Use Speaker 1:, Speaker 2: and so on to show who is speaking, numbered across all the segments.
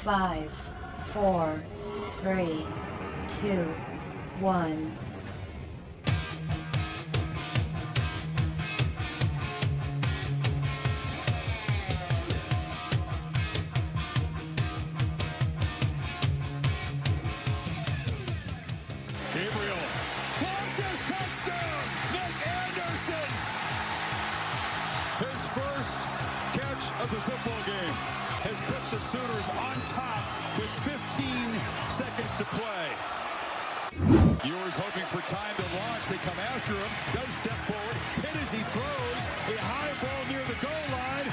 Speaker 1: 5, 4, 3, 2, 1.
Speaker 2: Of the football game has put the Sooners on top with 15 seconds to play. Ewers hoping for time to launch. They come after him. Does step forward. Hit as he throws. A high ball near the goal line.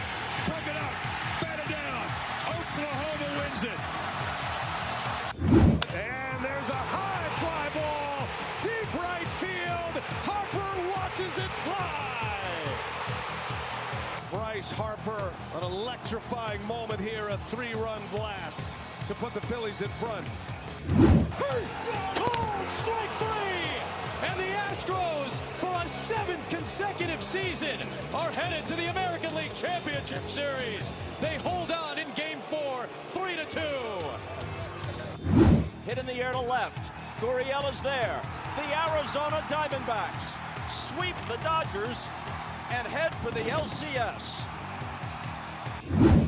Speaker 2: Broken up. Batted down. Oklahoma wins it.
Speaker 3: And there's a high fly ball. Deep right field. Harper watches it fly. Bryce Harper, an electrifying moment here, a 3-run blast to put the Phillies in front. Called strike 3! And the Astros, for a 7th consecutive season, are headed to the American League Championship Series. They hold on in Game 4, 3-2.
Speaker 4: Hit in the air to left. Gurriela's there. The Arizona Diamondbacks sweep the Dodgers and head for the LCS.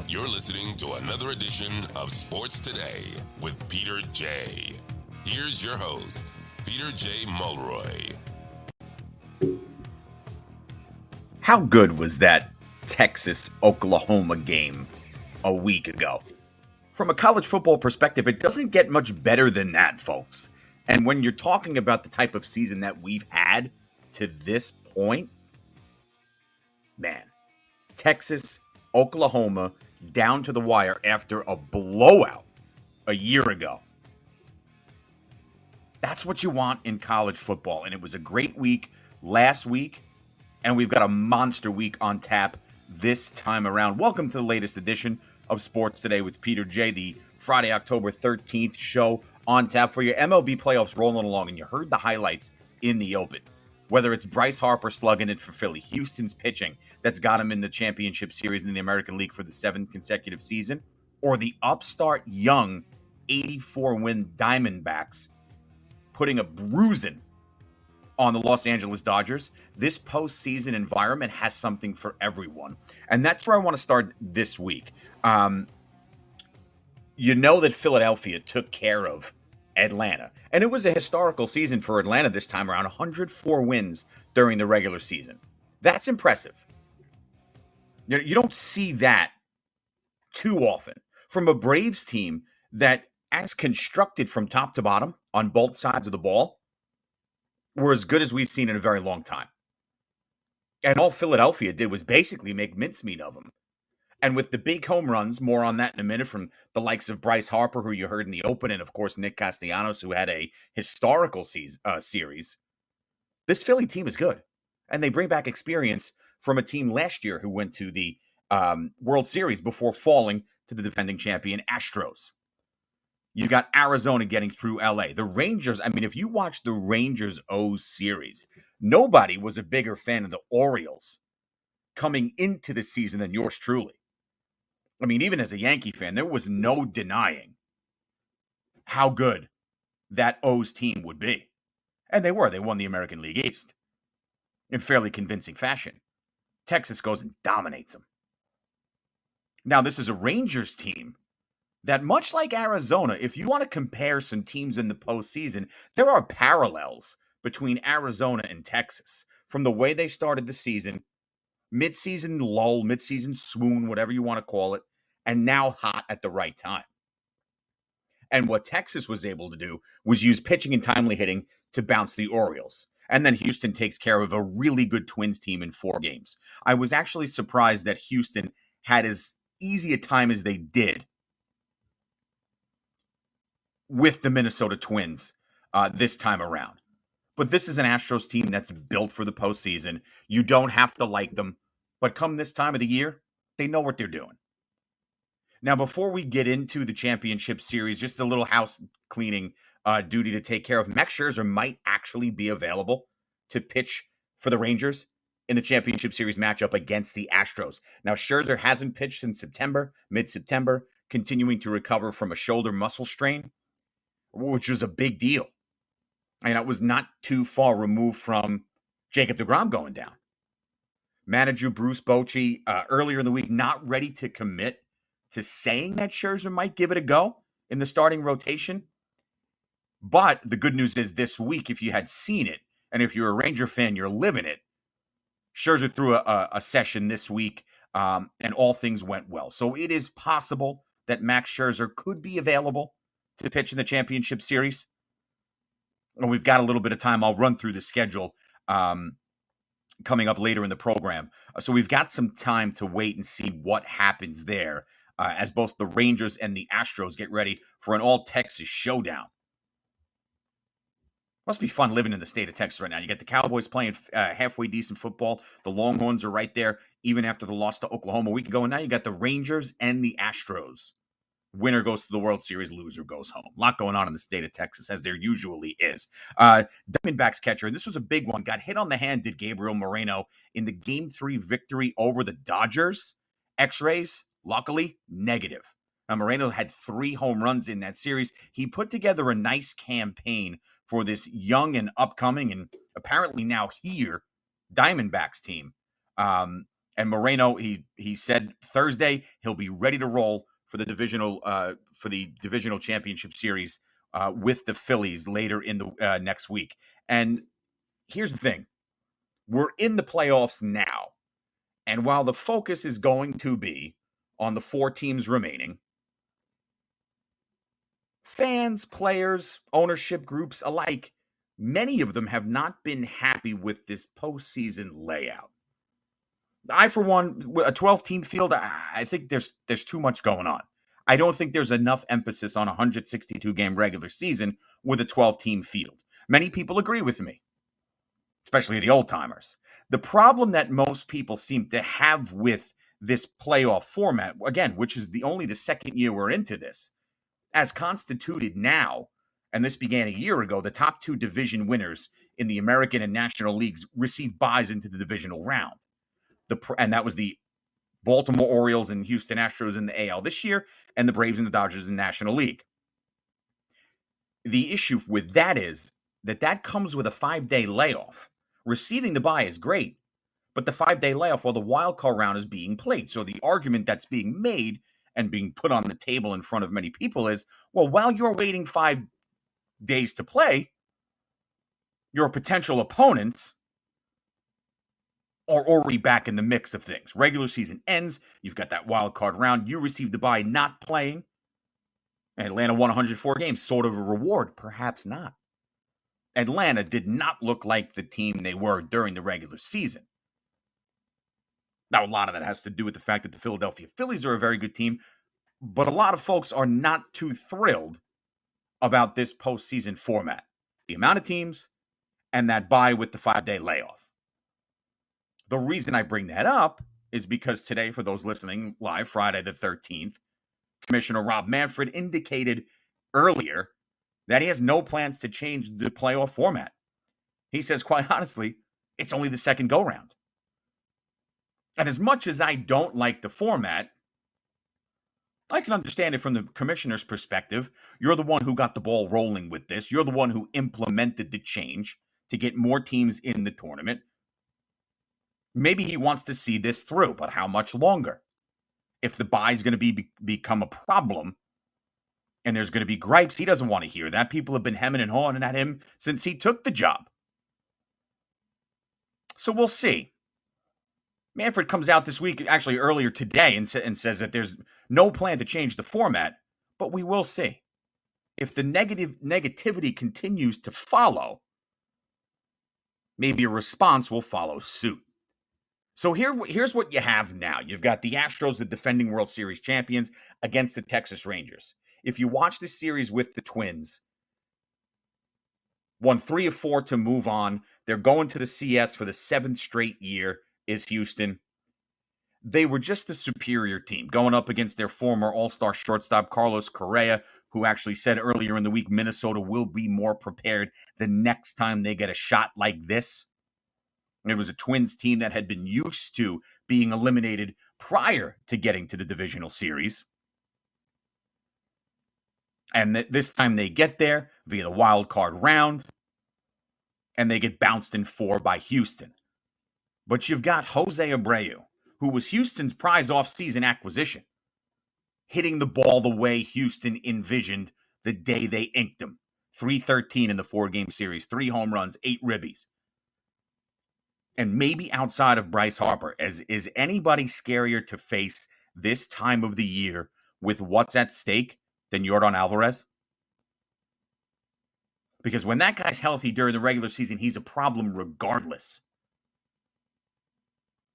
Speaker 5: You're listening to another edition of Sports Today with Peter J. Here's your host, Peter J. Mulroy.
Speaker 6: How good was that Texas-Oklahoma game a week ago? From a college football perspective, it doesn't get much better than that, folks. And when you're talking about the type of season that we've had to this point, man, Texas, Oklahoma, down to the wire after a blowout a year ago. That's what you want in college football. And it was a great week last week, and we've got a monster week on tap this time around. Welcome to the latest edition of Sports Today with Peter J., the Friday, October 13th show on tap for your MLB playoffs rolling along. And you heard the highlights in the open. Whether it's Bryce Harper slugging it for Philly, Houston's pitching that's got him in the championship series in the American League for the 7th consecutive season, or the upstart young 84-win Diamondbacks putting a bruising on the Los Angeles Dodgers, this postseason environment has something for everyone. And that's where I want to start this week. You know that Philadelphia took care of Atlanta. And it was a historical season for Atlanta this time around, 104 wins during the regular season. That's impressive. You don't see that too often from a Braves team that, as constructed from top to bottom on both sides of the ball, were as good as we've seen in a very long time. And all Philadelphia did was basically make mincemeat of them. And with the big home runs, more on that in a minute, from the likes of Bryce Harper, who you heard in the open, and of course Nick Castellanos, who had a historical series, this Philly team is good. And they bring back experience from a team last year who went to the World Series before falling to the defending champion Astros. You got Arizona getting through LA. The Rangers, I mean, if you watch the Rangers-O's series, nobody was a bigger fan of the Orioles coming into the season than yours truly. I mean, even as a Yankee fan, there was no denying how good that O's team would be. And they were. They won the American League East in fairly convincing fashion. Texas goes and dominates them. Now, this is a Rangers team that, much like Arizona, if you want to compare some teams in the postseason, there are parallels between Arizona and Texas. From the way they started the season, mid-season lull, mid-season swoon, whatever you want to call it, and now hot at the right time. And what Texas was able to do was use pitching and timely hitting to bounce the Orioles. And then Houston takes care of a really good Twins team in 4 games. I was actually surprised that Houston had as easy a time as they did with the Minnesota Twins this time around. But this is an Astros team that's built for the postseason. You don't have to like them, but come this time of the year, they know what they're doing. Now, before we get into the championship series, just a little house cleaning duty to take care of. Max Scherzer might actually be available to pitch for the Rangers in the championship series matchup against the Astros. Now, Scherzer hasn't pitched since September, mid-September, continuing to recover from a shoulder muscle strain, which was a big deal. And it was not too far removed from Jacob deGrom going down. Manager Bruce Bochy earlier in the week not ready to commit to saying that Scherzer might give it a go in the starting rotation. But the good news is this week, if you had seen it, and if you're a Ranger fan, you're living it, Scherzer threw a session this week, and all things went well. So it is possible that Max Scherzer could be available to pitch in the championship series. And we've got a little bit of time. I'll run through the schedule coming up later in the program. So we've got some time to wait and see what happens there as both the Rangers and the Astros get ready for an all-Texas showdown. Must be fun living in the state of Texas right now. You got the Cowboys playing halfway decent football. The Longhorns are right there, even after the loss to Oklahoma a week ago. And now you got the Rangers and the Astros. Winner goes to the World Series, loser goes home. A lot going on in the state of Texas, as there usually is. Diamondbacks catcher, and this was a big one, got hit on the hand, did Gabriel Moreno, in the Game 3 victory over the Dodgers. X-rays, luckily, negative. Moreno had 3 home runs in that series. He put together a nice campaign for this young and upcoming, and apparently now here, Diamondbacks team. And Moreno, he said Thursday he'll be ready to roll for the divisional championship series with the Phillies later in the next week. And here's the thing: we're in the playoffs now, and while the focus is going to be on the 4 teams remaining, fans, players, ownership groups alike, many of them have not been happy with this postseason layout. I, for one, a 12-team field, I think there's too much going on. I don't think there's enough emphasis on a 162-game regular season with a 12-team field. Many people agree with me, especially the old-timers. The problem that most people seem to have with this playoff format, again, which is only the second year we're into this, as constituted now, and this began a year ago, the top 2 division winners in the American and National Leagues received buys into the divisional round. And that was the Baltimore Orioles and Houston Astros in the AL this year, and the Braves and the Dodgers in the National League. The issue with that is that comes with a 5-day layoff. Receiving the bye is great, but the 5-day layoff while the wild card round is being played. So the argument that's being made and being put on the table in front of many people is, well, while you're waiting 5 days to play, your potential opponents are already back in the mix of things. Regular season ends, you've got that wild card round, you received the bye not playing, and Atlanta won 104 games, sort of a reward, perhaps not. Atlanta did not look like the team they were during the regular season. Now, a lot of that has to do with the fact that the Philadelphia Phillies are a very good team, but a lot of folks are not too thrilled about this postseason format. The amount of teams and that bye with the 5-day layoff. The reason I bring that up is because today, for those listening live, Friday the 13th, Commissioner Rob Manfred indicated earlier that he has no plans to change the playoff format. He says, quite honestly, it's only the second go-round. And as much as I don't like the format, I can understand it from the commissioner's perspective. You're the one who got the ball rolling with this. You're the one who implemented the change to get more teams in the tournament. Maybe he wants to see this through, but how much longer? If the bye is going to become a problem and there's going to be gripes, he doesn't want to hear that. People have been hemming and hawing at him since he took the job. So we'll see. Manfred comes out this week, actually earlier today, and says that there's no plan to change the format, but we will see. If the negativity continues to follow, maybe a response will follow suit. So here's what you have now. You've got the Astros, the defending World Series champions, against the Texas Rangers. If you watch this series with the Twins, won 3 of 4 to move on. They're going to the CS for the 7th straight year, is Houston. They were just the superior team, going up against their former all-star shortstop, Carlos Correa, who actually said earlier in the week Minnesota will be more prepared the next time they get a shot like this. It was a Twins team that had been used to being eliminated prior to getting to the divisional series. And this time they get there via the wild card round, and they get bounced in 4 by Houston. But you've got Jose Abreu, who was Houston's prize offseason acquisition, hitting the ball the way Houston envisioned the day they inked him. 313 in the 4-game series, 3 home runs, 8 ribbies. And maybe outside of Bryce Harper, is anybody scarier to face this time of the year with what's at stake than Yordan Alvarez? Because when that guy's healthy during the regular season, he's a problem regardless.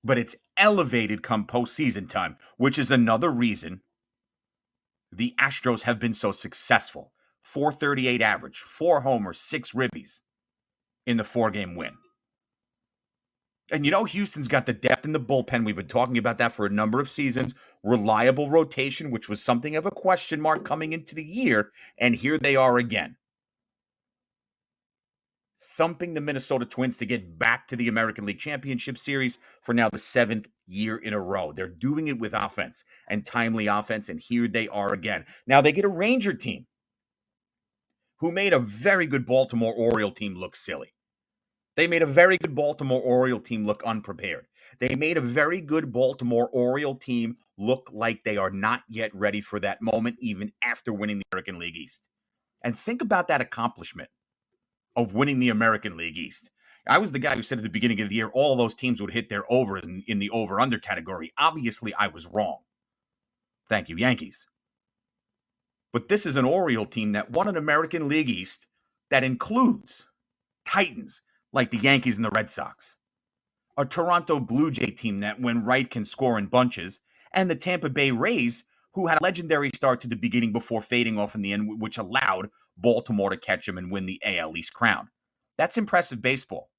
Speaker 6: But it's elevated come postseason time, which is another reason the Astros have been so successful. 438 average, 4 homers, 6 ribbies in the 4-game win. And you know, Houston's got the depth in the bullpen. We've been talking about that for a number of seasons. Reliable rotation, which was something of a question mark coming into the year. And here they are again, thumping the Minnesota Twins to get back to the American League Championship Series for now the 7th year in a row. They're doing it with offense and timely offense, and here they are again. Now they get a Ranger team who made a very good Baltimore Oriole team look silly. They made a very good Baltimore Oriole team look unprepared. They made a very good Baltimore Oriole team look like they are not yet ready for that moment, even after winning the American League East. And think about that accomplishment of winning the American League East. I was the guy who said at the beginning of the year all those teams would hit their overs in the over-under category. Obviously, I was wrong. Thank you, Yankees. But this is an Oriole team that won an American League East that includes Titans like the Yankees and the Red Sox, a Toronto Blue Jay team that, when right, can score in bunches, and the Tampa Bay Rays, who had a legendary start to the beginning before fading off in the end, which allowed Baltimore to catch him and win the AL East crown. That's impressive baseball,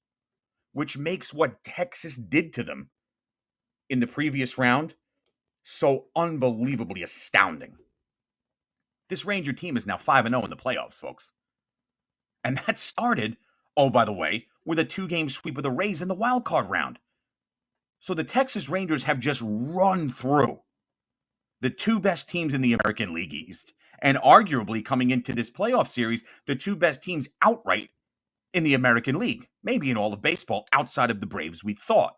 Speaker 6: which makes what Texas did to them in the previous round so unbelievably astounding. This Ranger team is now 5-0 in the playoffs, folks. And that started, oh, by the way, with a 2-game sweep of the Rays in the wild card round. So the Texas Rangers have just run through the 2 best teams in the American League East, and arguably coming into this playoff series, the 2 best teams outright in the American League, maybe in all of baseball, outside of the Braves, we thought,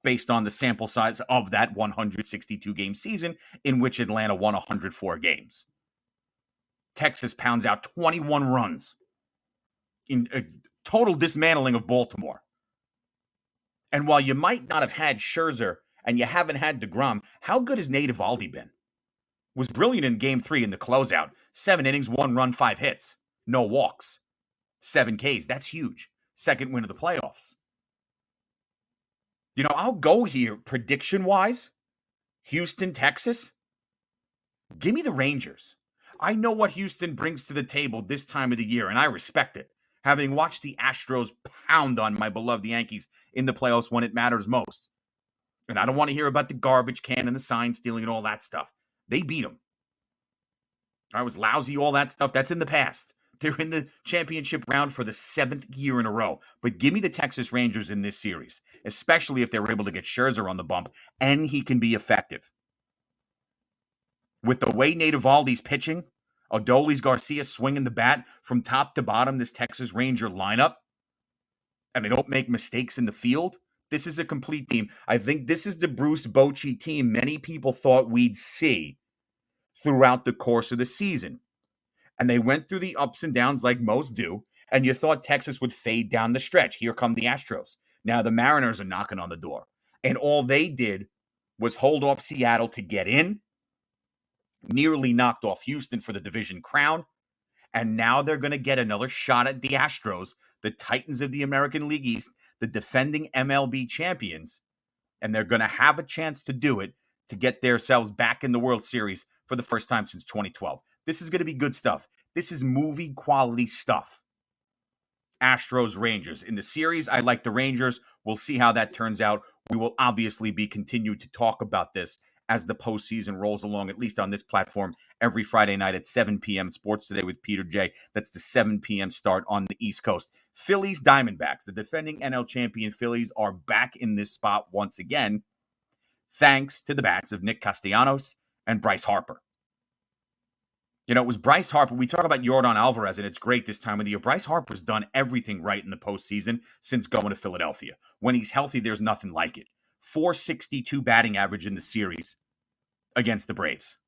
Speaker 6: based on the sample size of that 162-game season in which Atlanta won 104 games. Texas pounds out 21 runs in a total dismantling of Baltimore. And while you might not have had Scherzer and you haven't had DeGrom, how good has Nate Eovaldi been? Was brilliant in Game 3 in the closeout. 7 innings, 1 run, 5 hits. No walks. 7 Ks. That's huge. 2nd win of the playoffs. You know, I'll go here prediction-wise. Houston, Texas. Give me the Rangers. I know what Houston brings to the table this time of the year, and I respect it, having watched the Astros pound on my beloved Yankees in the playoffs when it matters most. And I don't want to hear about the garbage can and the sign stealing and all that stuff. They beat them. I was lousy, all that stuff. That's in the past. They're in the championship round for the 7th year in a row. But give me the Texas Rangers in this series, especially if they were able to get Scherzer on the bump and he can be effective. With the way Nate Eovaldi's pitching, Adolis Garcia swinging the bat from top to bottom, this Texas Ranger lineup, and they don't make mistakes in the field, this is a complete team. I think this is the Bruce Bochy team many people thought we'd see throughout the course of the season. And they went through the ups and downs like most do, and you thought Texas would fade down the stretch. Here come the Astros. Now the Mariners are knocking on the door. And all they did was hold off Seattle to get in, nearly knocked off Houston for the division crown, and now they're going to get another shot at the Astros, the Titans of the American League East, the defending MLB champions, and they're going to have a chance to do it to get themselves back in the World Series for the first time since 2012. This is going to be good stuff. This is movie quality stuff. Astros, Rangers. In the series, I like the Rangers. We'll see how that turns out. We will obviously be continued to talk about this as the postseason rolls along, at least on this platform, every Friday night at 7 p.m. Sports Today with Peter J. That's the 7 p.m. start on the East Coast. Phillies, Diamondbacks. The defending NL champion Phillies are back in this spot once again, thanks to the bats of Nick Castellanos and Bryce Harper. You know, it was Bryce Harper. We talk about Yordan Alvarez, and it's great this time of the year. Bryce Harper's done everything right in the postseason since going to Philadelphia. When he's healthy, there's nothing like it. 462 batting average in the series against the Braves.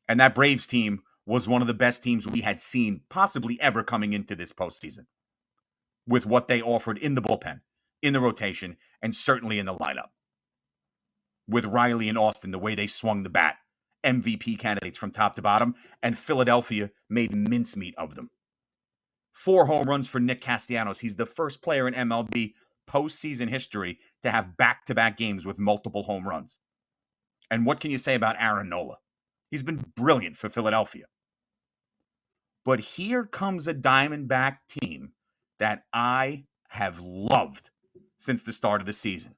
Speaker 6: And that Braves team was one of the best teams we had seen possibly ever coming into this postseason with what they offered in the bullpen, in the rotation, and certainly in the lineup. With Riley and Austin, the way they swung the bat. MVP candidates from top to bottom, and Philadelphia made mincemeat of them. 4 home runs for Nick Castellanos. He's the first player in MLB postseason history to have back-to-back games with multiple home runs. And what can you say about Aaron Nola? He's been brilliant for Philadelphia. But here comes a Diamondback team that I have loved since the start of the season.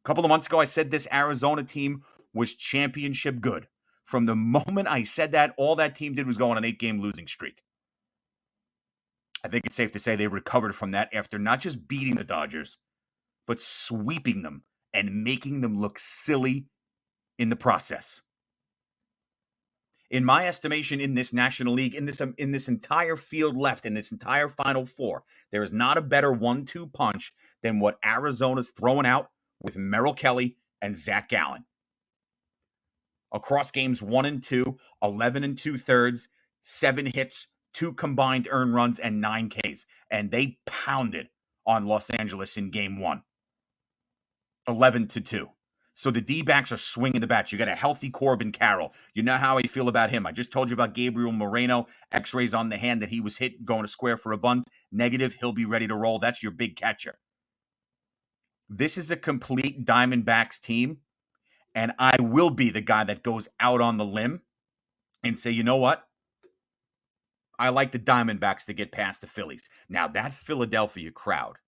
Speaker 6: A couple of months ago, I said this Arizona team was championship good. From the moment I said that, all that team did was go on an 8-game losing streak. I think it's safe to say they recovered from that after not just beating the Dodgers, but sweeping them and making them look silly in the process. In my estimation, in this National League, in this entire field left, in this entire Final Four, there is not a better 1-2 punch than what Arizona's throwing out with Merrill Kelly and Zach Gallen. Across games 1 and 2, 11 and 2/3, 7 hits, 2 combined earned runs, and 9 Ks. And they pounded on Los Angeles in game 1. 11-2. So the D-backs are swinging the bats. You got a healthy Corbin Carroll. You know how I feel about him. I just told you about Gabriel Moreno. X-rays on the hand that he was hit going to square for a bunt. Negative. He'll be ready to roll. That's your big catcher. This is a complete Diamondbacks team. And I will be the guy that goes out on the limb and say, you know what? I like the Diamondbacks to get past the Phillies. Now, that Philadelphia crowd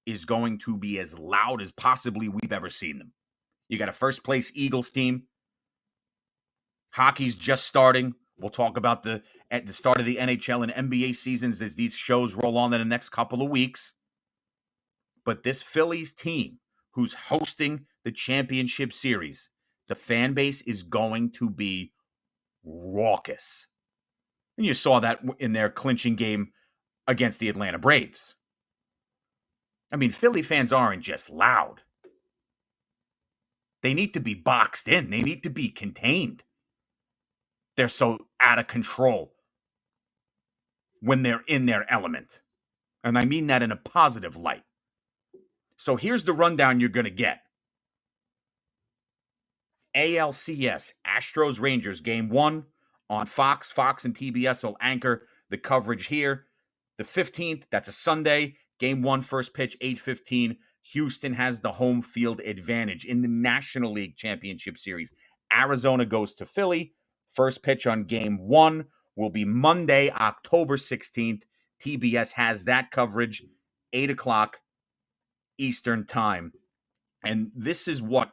Speaker 6: is going to be as loud as possibly we've ever seen them. You got a first-place Eagles team. Hockey's just starting. We'll talk about at the start of the NHL and NBA seasons as these shows roll on in the next couple of weeks. But this Phillies team, who's hosting the championship series, the fan base is going to be raucous. And you saw that in their clinching game against the Atlanta Braves. I mean, Philly fans aren't just loud. They need to be boxed in. They need to be contained. They're so out of control when they're in their element. And I mean that in a positive light. So here's the rundown you're going to get. ALCS, Astros Rangers, game 1 on Fox. Fox and TBS will anchor the coverage here. The 15th, that's a Sunday. Game 1, first pitch, 8:15. Houston has the home field advantage in the National League Championship Series. Arizona goes to Philly. First pitch on game 1 will be Monday, October 16th. TBS has that coverage, 8 o'clock Eastern time. And this is what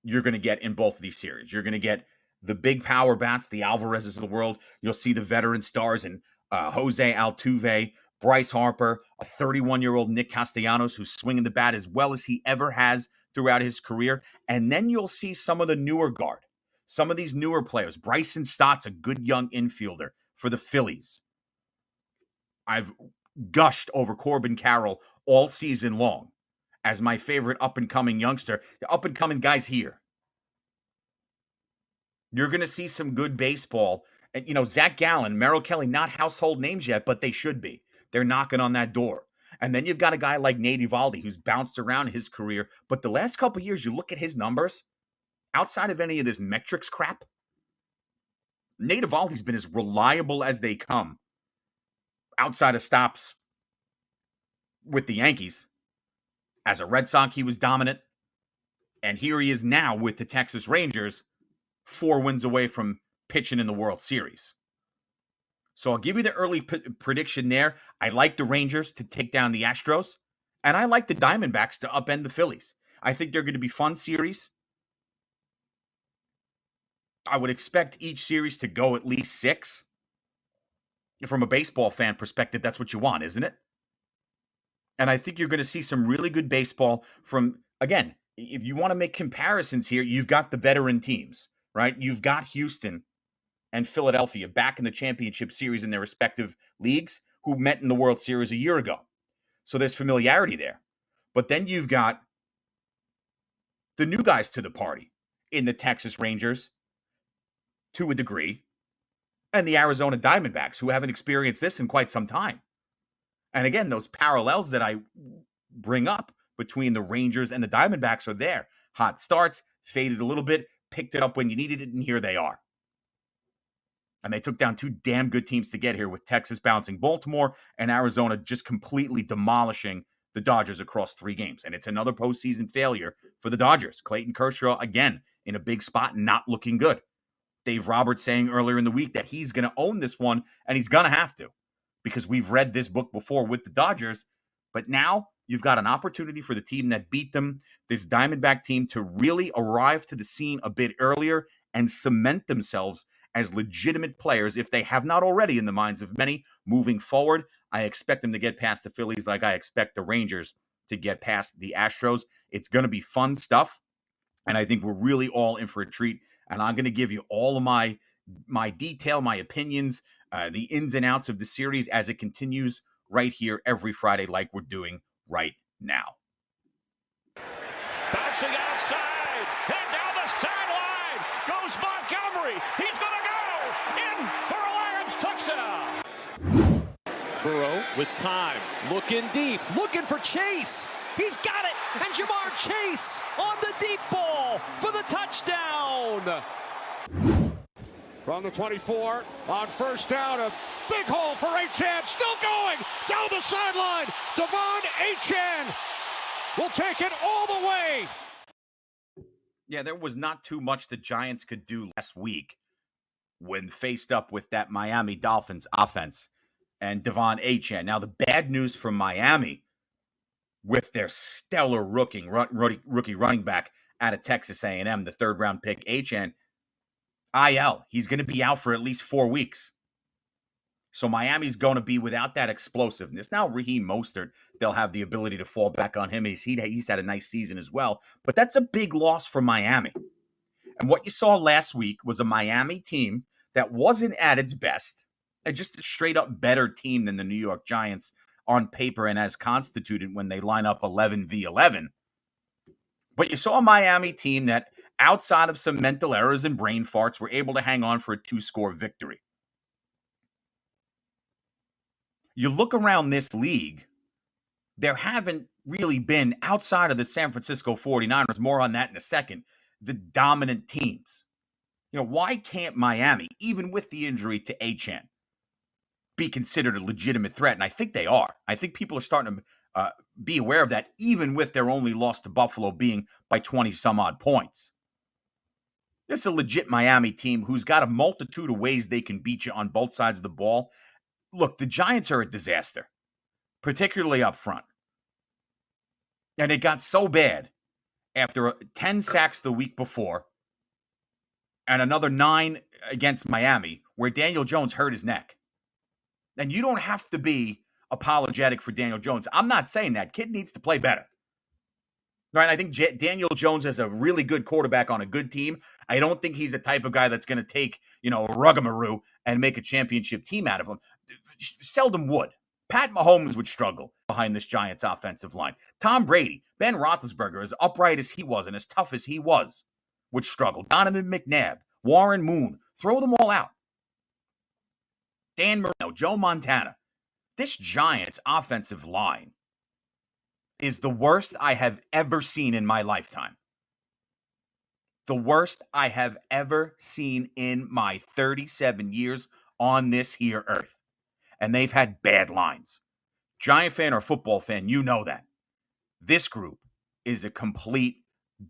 Speaker 6: you're going to get in both of these series. You're going to get the big power bats, the Alvarezes of the world. You'll see the veteran stars in Jose Altuve, Bryce Harper, a 31-year-old Nick Castellanos who's swinging the bat as well as he ever has throughout his career. And then you'll see some of the newer guard, some of these newer players. Bryson Stott's a good young infielder for the Phillies. I've gushed over Corbin Carroll all season long as my favorite up-and-coming youngster. The up-and-coming guy's here. You're going to see some good baseball. And, Zach Gallen, Merrill Kelly, not household names yet, but they should be. They're knocking on that door. And then you've got a guy like Nate Eovaldi who's bounced around his career. But the last couple of years, you look at his numbers, outside of any of this metrics crap, Nate Eovaldi's been as reliable as they come outside of stops with the Yankees. As a Red Sox, he was dominant. And here he is now with the Texas Rangers, 4 wins away from pitching in the World Series. So I'll give you the early prediction there. I like the Rangers to take down the Astros. And I like the Diamondbacks to upend the Phillies. I think they're going to be fun series. I would expect each series to go at least 6. From a baseball fan perspective, that's what you want, isn't it? And I think you're going to see some really good baseball from, again, if you want to make comparisons here, you've got the veteran teams, right? You've got Houston and Philadelphia back in the championship series in their respective leagues who met in the World Series a year ago. So there's familiarity there. But then you've got the new guys to the party in the Texas Rangers, to a degree, and the Arizona Diamondbacks, who haven't experienced this in quite some time. And again, those parallels that I bring up between the Rangers and the Diamondbacks are there. Hot starts, faded a little bit, picked it up when you needed it, and here they are. And they took down two damn good teams to get here, with Texas bouncing Baltimore and Arizona just completely demolishing the Dodgers across 3 games. And it's another postseason failure for the Dodgers. Clayton Kershaw, again, in a big spot, not looking good. Dave Roberts saying earlier in the week that he's going to own this one, and he's going to have to, because we've read this book before with the Dodgers. But now you've got an opportunity for the team that beat them, this Diamondback team, to really arrive to the scene a bit earlier and cement themselves as legitimate players, if they have not already in the minds of many, moving forward. I expect them to get past the Phillies like I expect the Rangers to get past the Astros. It's going to be fun stuff, and I think we're really all in for a treat. And I'm going to give you all of my detail, my opinions, the ins and outs of the series as it continues right here every Friday like we're doing right now.
Speaker 4: Bouncing outside, and down the sideline goes Montgomery. He's going to go in for a Lions touchdown.
Speaker 3: Burrow with time, looking deep, looking for Chase. He's got it, and Jamar Chase on the deep ball for the touchdown.
Speaker 7: From the 24, on first down, a big hole for Achane, still going down the sideline. Devon Achane will take it all the way.
Speaker 6: Yeah, there was not too much the Giants could do last week when faced up with that Miami Dolphins offense and Devon Achane. Now, the bad news from Miami, with their stellar rookie running back out of Texas A&M, the 3rd-round pick, Achane, IL. He's going to be out for at least 4 weeks. So Miami's going to be without that explosiveness. Now, Raheem Mostert, they'll have the ability to fall back on him. He's had a nice season as well. But that's a big loss for Miami. And what you saw last week was a Miami team that wasn't at its best, and just a straight-up better team than the New York Giants on paper and as constituted when they line up 11 v 11. But you saw a Miami team that, outside of some mental errors and brain farts, were able to hang on for a 2-score victory. You look around this league, there haven't really been, outside of the San Francisco 49ers, more on that in a second, the dominant teams. You know, why can't Miami, even with the injury to Achane, be considered a legitimate threat? And I think they are. I think people are starting to be aware of that, even with their only loss to Buffalo being by 20-some-odd points. This is a legit Miami team who's got a multitude of ways they can beat you on both sides of the ball. Look, the Giants are a disaster, particularly up front. And it got so bad after 10 sacks the week before and another 9 against Miami, where Daniel Jones hurt his neck. And you don't have to be apologetic for Daniel Jones. I'm not saying that. Kid needs to play better. Right? I think Daniel Jones is a really good quarterback on a good team. I don't think he's the type of guy that's going to take, a Ruggamaroo and make a championship team out of him. Seldom would. Pat Mahomes would struggle behind this Giants offensive line. Tom Brady, Ben Roethlisberger, as upright as he was and as tough as he was, would struggle. Donovan McNabb, Warren Moon, throw them all out. Dan Marino, Joe Montana. This Giants offensive line is the worst I have ever seen in my lifetime. The worst I have ever seen in my 37 years on this here earth. And they've had bad lines. Giant fan or football fan, you know that. This group is a complete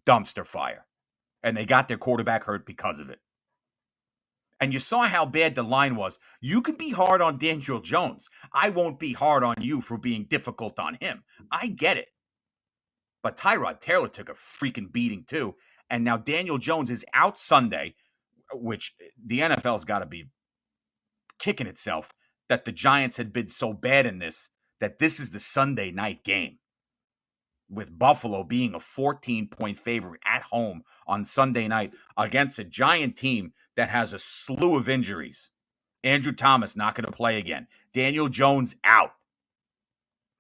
Speaker 6: dumpster fire. And they got their quarterback hurt because of it. And you saw how bad the line was. You can be hard on Daniel Jones. I won't be hard on you for being difficult on him. I get it. But Tyrod Taylor took a freaking beating too. And now Daniel Jones is out Sunday, which the NFL's got to be kicking itself that the Giants had been so bad in this, that this is the Sunday night game. with Buffalo being a 14-point favorite at home on Sunday night against a Giant team that has a slew of injuries. Andrew Thomas not going to play again. Daniel Jones out.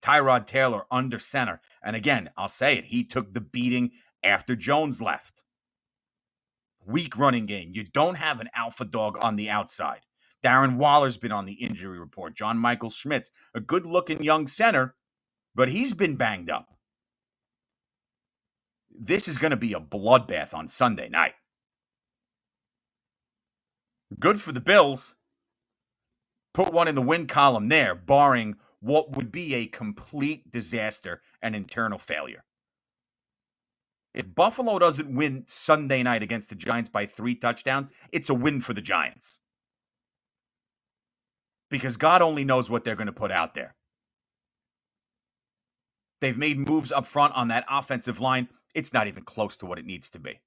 Speaker 6: Tyrod Taylor under center. And again, I'll say it, he took the beating after Jones left. Weak running game. You don't have an alpha dog on the outside. Darren Waller's been on the injury report. John Michael Schmitz, a good-looking young center, but he's been banged up. This is going to be a bloodbath on Sunday night. Good for the Bills. Put one in the win column there, barring what would be a complete disaster and internal failure. If Buffalo doesn't win Sunday night against the Giants by 3 touchdowns, it's a win for the Giants. Because God only knows what they're going to put out there. They've made moves up front on that offensive line. It's not even close to what it needs to be.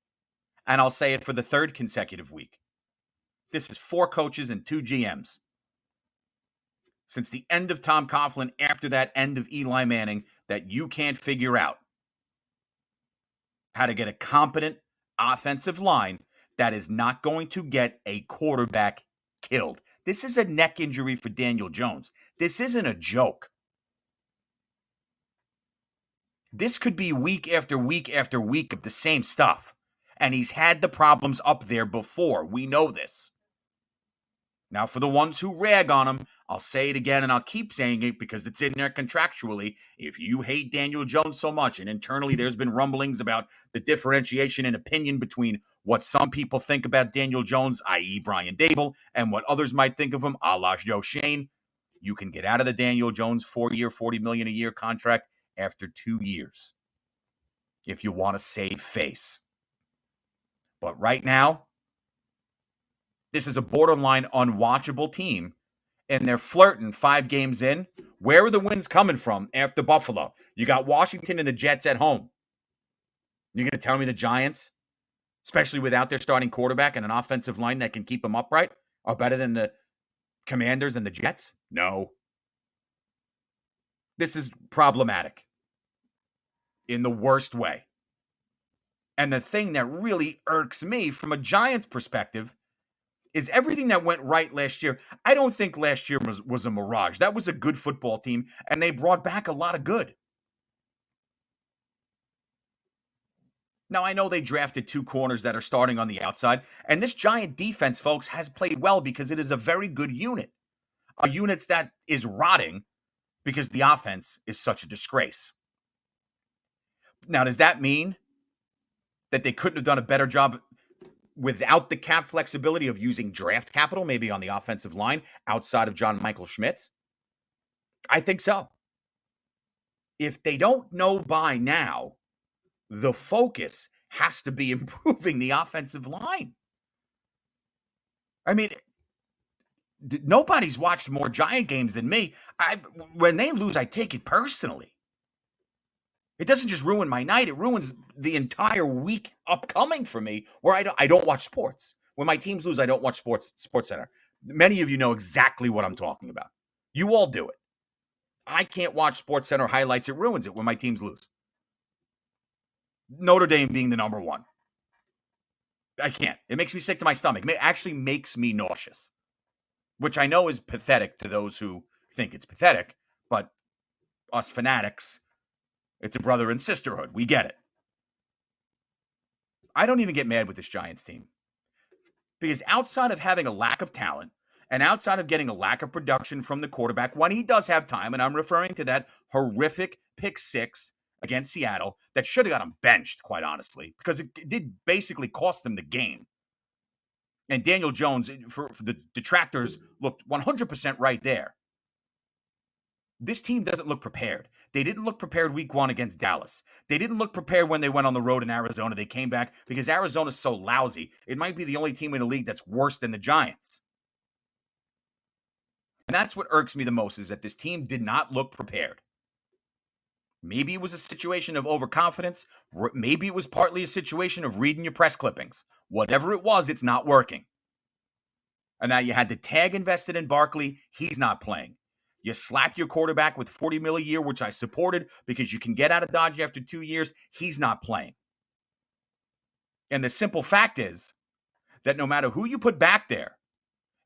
Speaker 6: And I'll say it for the 3rd consecutive week. This is 4 coaches and 2 GMs. Since the end of Tom Coughlin, after that end of Eli Manning, that you can't figure out how to get a competent offensive line that is not going to get a quarterback killed. This is a neck injury for Daniel Jones. This isn't a joke. This could be week after week after week of the same stuff. And he's had the problems up there before. We know this. Now, for the ones who rag on him, I'll say it again and I'll keep saying it because it's in there contractually. If you hate Daniel Jones so much, and internally there's been rumblings about the differentiation in opinion between what some people think about Daniel Jones, i.e. Brian Dable, and what others might think of him, a la Joe Shane, you can get out of the Daniel Jones 4-year, $40 million a year contract after 2 years if you want to save face. But right now, this is a borderline unwatchable team, and they're flirting 5 games in. Where are the wins coming from after Buffalo? You got Washington and the Jets at home. You're going to tell me the Giants, especially without their starting quarterback and an offensive line that can keep them upright, are better than the Commanders and the Jets? No. This is problematic in the worst way. And the thing that really irks me from a Giants perspective is everything that went right last year. I don't think last year was a mirage. That was a good football team, and they brought back a lot of good. Now, I know they drafted 2 corners that are starting on the outside, and this Giant defense, folks, has played well because it is a very good unit. A unit that is rotting because the offense is such a disgrace. Now, does that mean that they couldn't have done a better job without the cap flexibility of using draft capital, maybe on the offensive line, outside of John Michael Schmitz? I think so. If they don't know by now, the focus has to be improving the offensive line. I mean, nobody's watched more Giant games than me. When they lose, I take it personally. It doesn't just ruin my night. It ruins the entire week upcoming for me where I don't watch sports. When my teams lose, I don't watch Sports Center. Many of you know exactly what I'm talking about. You all do it. I can't watch Sports Center highlights. It ruins it when my teams lose. Notre Dame being the number 1. I can't. It makes me sick to my stomach. It actually makes me nauseous, which I know is pathetic to those who think it's pathetic, but us fanatics, it's a brother and sisterhood. We get it. I don't even get mad with this Giants team. Because outside of having a lack of talent and outside of getting a lack of production from the quarterback, when he does have time, and I'm referring to that horrific pick 6 against Seattle that should have got him benched, quite honestly, because it did basically cost them the game. And Daniel Jones, for the detractors, looked 100% right there. This team doesn't look prepared. They didn't look prepared week 1 against Dallas. They didn't look prepared when they went on the road in Arizona. They came back because Arizona's so lousy. It might be the only team in the league that's worse than the Giants. And that's what irks me the most, is that this team did not look prepared. Maybe it was a situation of overconfidence. Maybe it was partly a situation of reading your press clippings. Whatever it was, it's not working. And now you had the tag invested in Barkley. He's not playing. You slap your quarterback with $40 million a year, which I supported because you can get out of Dodge after 2 years. He's not playing. And the simple fact is that no matter who you put back there,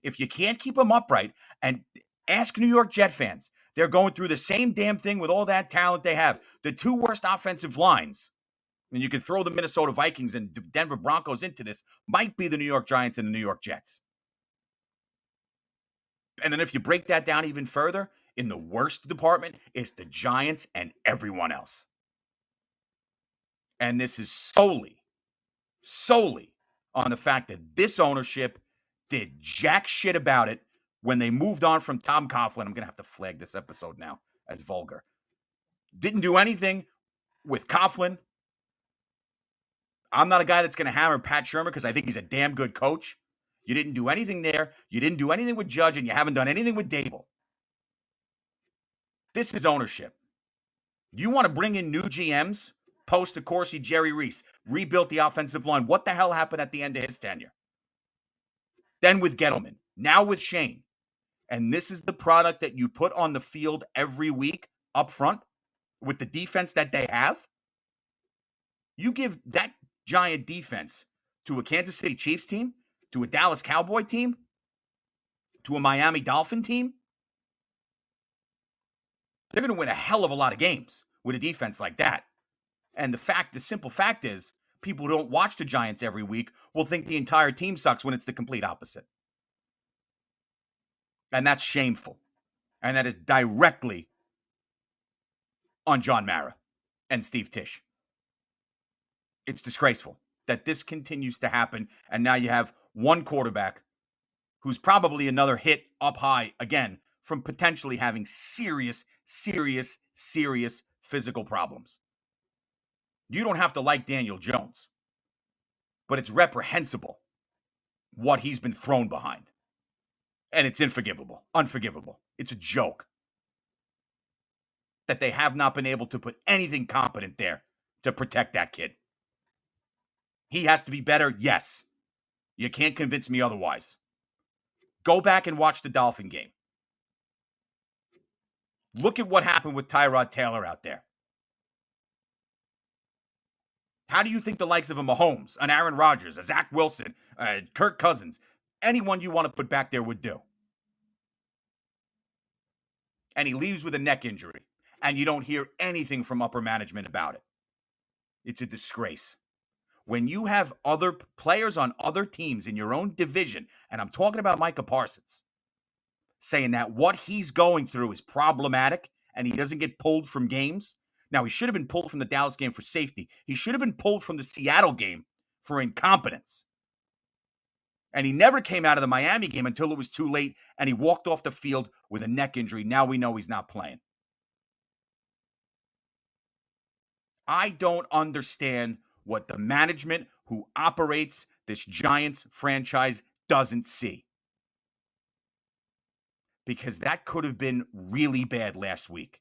Speaker 6: if you can't keep them upright, and ask New York Jet fans, they're going through the same damn thing with all that talent they have. The two worst offensive lines, and you can throw the Minnesota Vikings and Denver Broncos into this, might be the New York Giants and the New York Jets. And then if you break that down even further, in the worst department is the Giants and everyone else. And this is solely on the fact that this ownership did jack shit about it when they moved on from Tom Coughlin. I'm going to have to flag this episode now as vulgar. Didn't do anything with Coughlin. I'm not a guy that's going to hammer Pat Shermer because I think he's a damn good coach. You didn't do anything there. You didn't do anything with Judge, and you haven't done anything with Dable. This is ownership. You want to bring in new GMs? Post, of course, Jerry Reese rebuilt the offensive line. What the hell happened at the end of his tenure? Then with Gettleman, now with Shane. And this is the product that you put on the field every week up front with the defense that they have. You give that giant defense to a Kansas City Chiefs team, to a Dallas Cowboy team, to a Miami Dolphin team. They're going to win a hell of a lot of games with a defense like that. And the simple fact is, people who don't watch the Giants every week will think the entire team sucks when it's the complete opposite. And that's shameful. And that is directly on John Mara and Steve Tisch. It's disgraceful that this continues to happen. And now you have one quarterback who's probably another hit up high again from potentially having serious physical problems. You don't have to like Daniel Jones, but it's reprehensible what he's been thrown behind. And it's unforgivable. It's a joke that they have not been able to put anything competent there to protect that kid. He has to be better, yes. You can't convince me otherwise. Go back and watch the Dolphin game. Look at what happened with Tyrod Taylor out there. How do you think the likes of a Mahomes, an Aaron Rodgers, a Zach Wilson, Kirk Cousins, anyone you want to put back there would do? And he leaves with a neck injury, and you don't hear anything from upper management about it. It's a disgrace. When you have other players on other teams in your own division, and I'm talking about Micah Parsons, saying that what he's going through is problematic and he doesn't get pulled from games. Now, he should have been pulled from the Dallas game for safety. He should have been pulled from the Seattle game for incompetence. And he never came out of the Miami game until it was too late, and he walked off the field with a neck injury. Now we know he's not playing. I don't understand what the management who operates this Giants franchise doesn't see. Because that could have been really bad last week.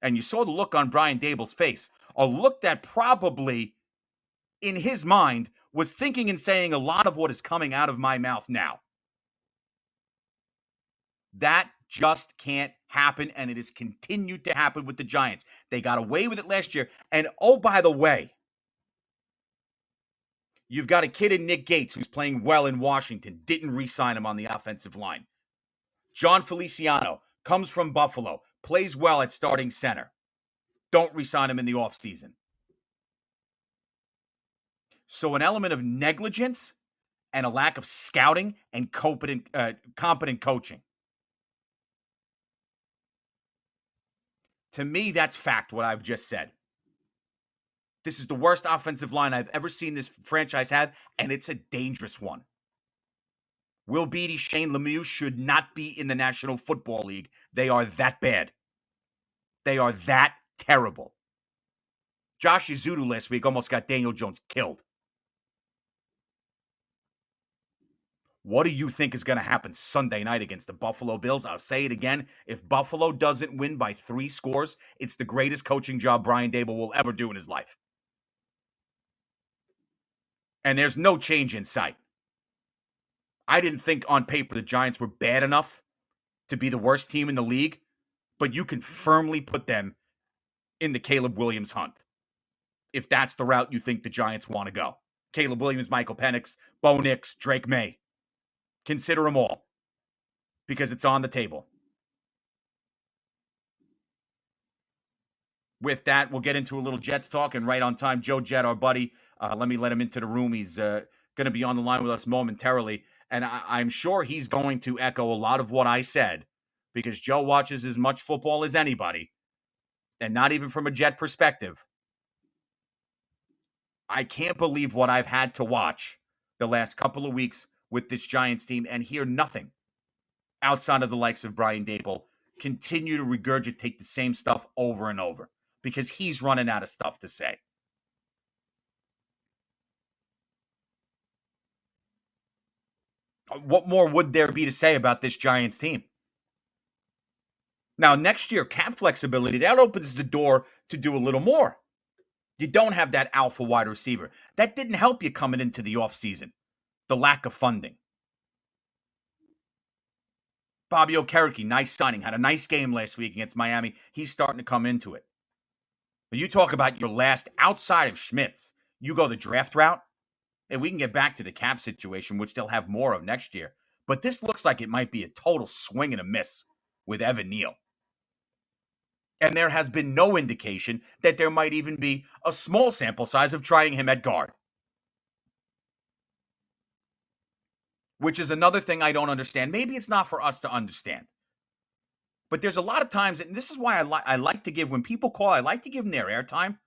Speaker 6: And you saw the look on Brian Dable's face, a look that probably, in his mind, was thinking and saying a lot of what is coming out of my mouth now. That just can't happen, and it has continued to happen with the Giants. They got away with it last year. And oh, by the way, you've got a kid in Nick Gates who's playing well in Washington, didn't re-sign him on the offensive line. John Feliciano comes from Buffalo, plays well at starting center. Don't re-sign him in the offseason. So an element of negligence and a lack of scouting and competent coaching. To me, that's fact, what I've just said. This is the worst offensive line I've ever seen this franchise have, and it's a dangerous one. Will Beatty, Shane Lemieux should not be in the National Football League. They are that bad. They are that terrible. Josh Izudu last week almost got Daniel Jones killed. What do you think is going to happen Sunday night against the Buffalo Bills? I'll say it again. If Buffalo doesn't win by 3 scores, it's the greatest coaching job Brian Dable will ever do in his life. And there's no change in sight. I didn't think on paper the Giants were bad enough to be the worst team in the league but you can firmly put them in the Caleb Williams hunt if that's the route you think the Giants want to go. Caleb Williams, Michael Penix, Bo Nix, Drake May. Consider them all because it's on the table. With that, we'll get into a little Jets talk, and right on time, Joe Jet, our buddy, let me let him into the room. He's going to be on the line with us momentarily, and I'm sure he's going to echo a lot of what I said because Joe watches as much football as anybody, and not even from a Jet perspective. I can't believe what I've had to watch the last couple of weeks with this Giants team and hear nothing outside of the likes of Brian Daboll continue to regurgitate the same stuff over and over because he's running out of stuff to say. What more would there be to say about this Giants team? Now, next year, cap flexibility, that opens the door to do a little more. You don't have that alpha wide receiver. That didn't help you coming into the offseason. The lack of funding. Bobby Okereke, nice signing. Had a nice game last week against Miami. He's starting to come into it. But you talk about your last outside of Schmitz. You go the draft route, and we can get back to the cap situation, which they'll have more of next year. But this looks like it might be a total swing and a miss with Evan Neal. And there has been no indication that there might even be a small sample size of trying him at guard. Which is another thing I don't understand. Maybe it's not for us to understand. But there's a lot of times, and this is why I like to give, when people call, I like to give them their airtime.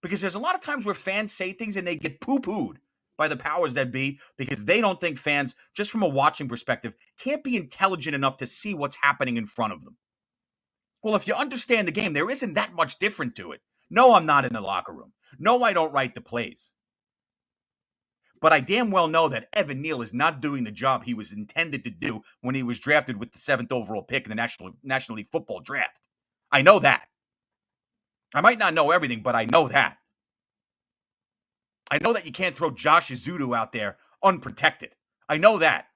Speaker 6: Because there's a lot of times where fans say things and they get poo-pooed by the powers that be because they don't think fans, just from a watching perspective, can't be intelligent enough to see what's happening in front of them. Well, if you understand the game, there isn't that much different to it. No, I'm not in the locker room. No, I don't write the plays. But I damn well know that Evan Neal is not doing the job he was intended to do when he was drafted with the 7th overall pick in the National League Football Draft. I know that. I might not know everything, but I know that. I know that you can't throw Josh Azudu out there unprotected. I know that.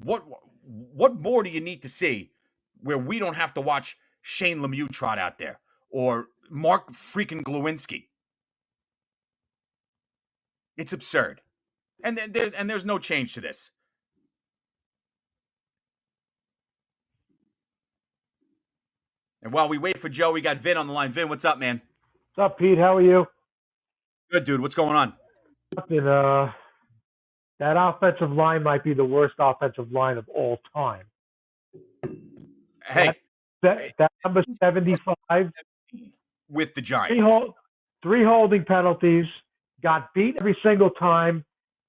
Speaker 6: What more do you need to see where we don't have to watch Shane Lemieux trot out there or Mark freaking Glowinski? It's absurd. And there's no change to this. And while we wait for Joe, we got Vin on the line. Vin, what's up, man?
Speaker 8: What's up, Pete? How are you?
Speaker 6: Good, dude. What's going on?
Speaker 8: That offensive line might be the worst offensive line of all time.
Speaker 6: Hey.
Speaker 8: That number 75.
Speaker 6: With the Giants.
Speaker 8: Three holding penalties. Got beat every single time.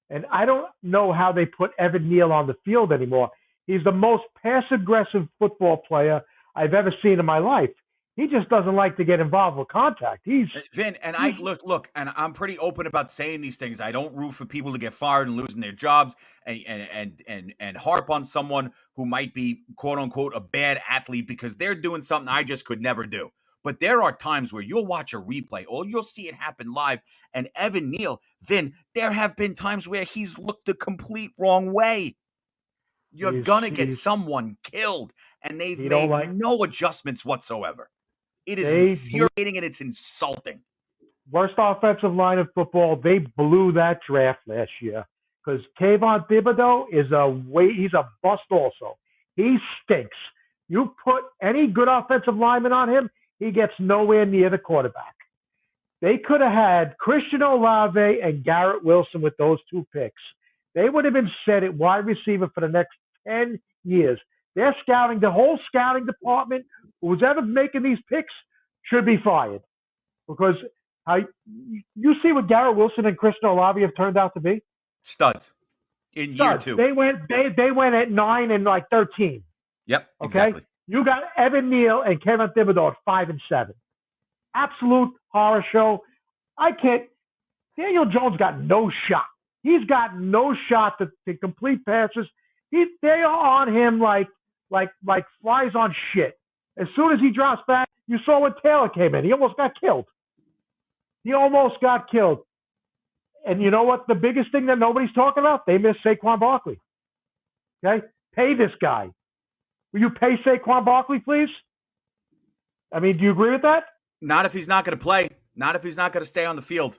Speaker 8: And I don't know how they put Evan Neal on the field anymore. He's the most passive-aggressive football player I've ever seen in my life. He just doesn't like to get involved with contact.
Speaker 6: Vin, and I look, and I'm pretty open about saying these things. I don't root for people to get fired and losing their jobs and harp on someone who might be quote unquote a bad athlete because they're doing something I just could never do. But there are times where you'll watch a replay or you'll see it happen live. And Evan Neal, Vin, there have been times where he's looked the complete wrong way. You're going to get someone killed, and they've made no adjustments whatsoever. It is infuriating and it's insulting.
Speaker 8: Worst offensive line of football. They blew that draft last year because Kayvon Thibodeau he's a bust also. He stinks. You put any good offensive lineman on him, he gets nowhere near the quarterback. They could have had Christian Olave and Garrett Wilson with those 2 picks. They would have been set at wide receiver for the next 10 years. They're scouting, the whole scouting department, who's ever making these picks should be fired. Because you see what Garrett Wilson and Christian Olave have turned out to be?
Speaker 6: Studs. In year 2.
Speaker 8: They went at 9 and 13.
Speaker 6: Yep,
Speaker 8: okay?
Speaker 6: Exactly.
Speaker 8: You got Evan Neal and Kevin Thibodeau at 5 and 7. Absolute horror show. Daniel Jones got no shot. He's got no shot to complete passes. They are on him like flies on shit. As soon as he drops back, you saw when Taylor came in. He almost got killed. And you know what? The biggest thing that nobody's talking about, they missed Saquon Barkley. Okay? Pay this guy. Will you pay Saquon Barkley, please? I mean, do you agree with that?
Speaker 6: Not if he's not going to play. Not if he's not going to stay on the field.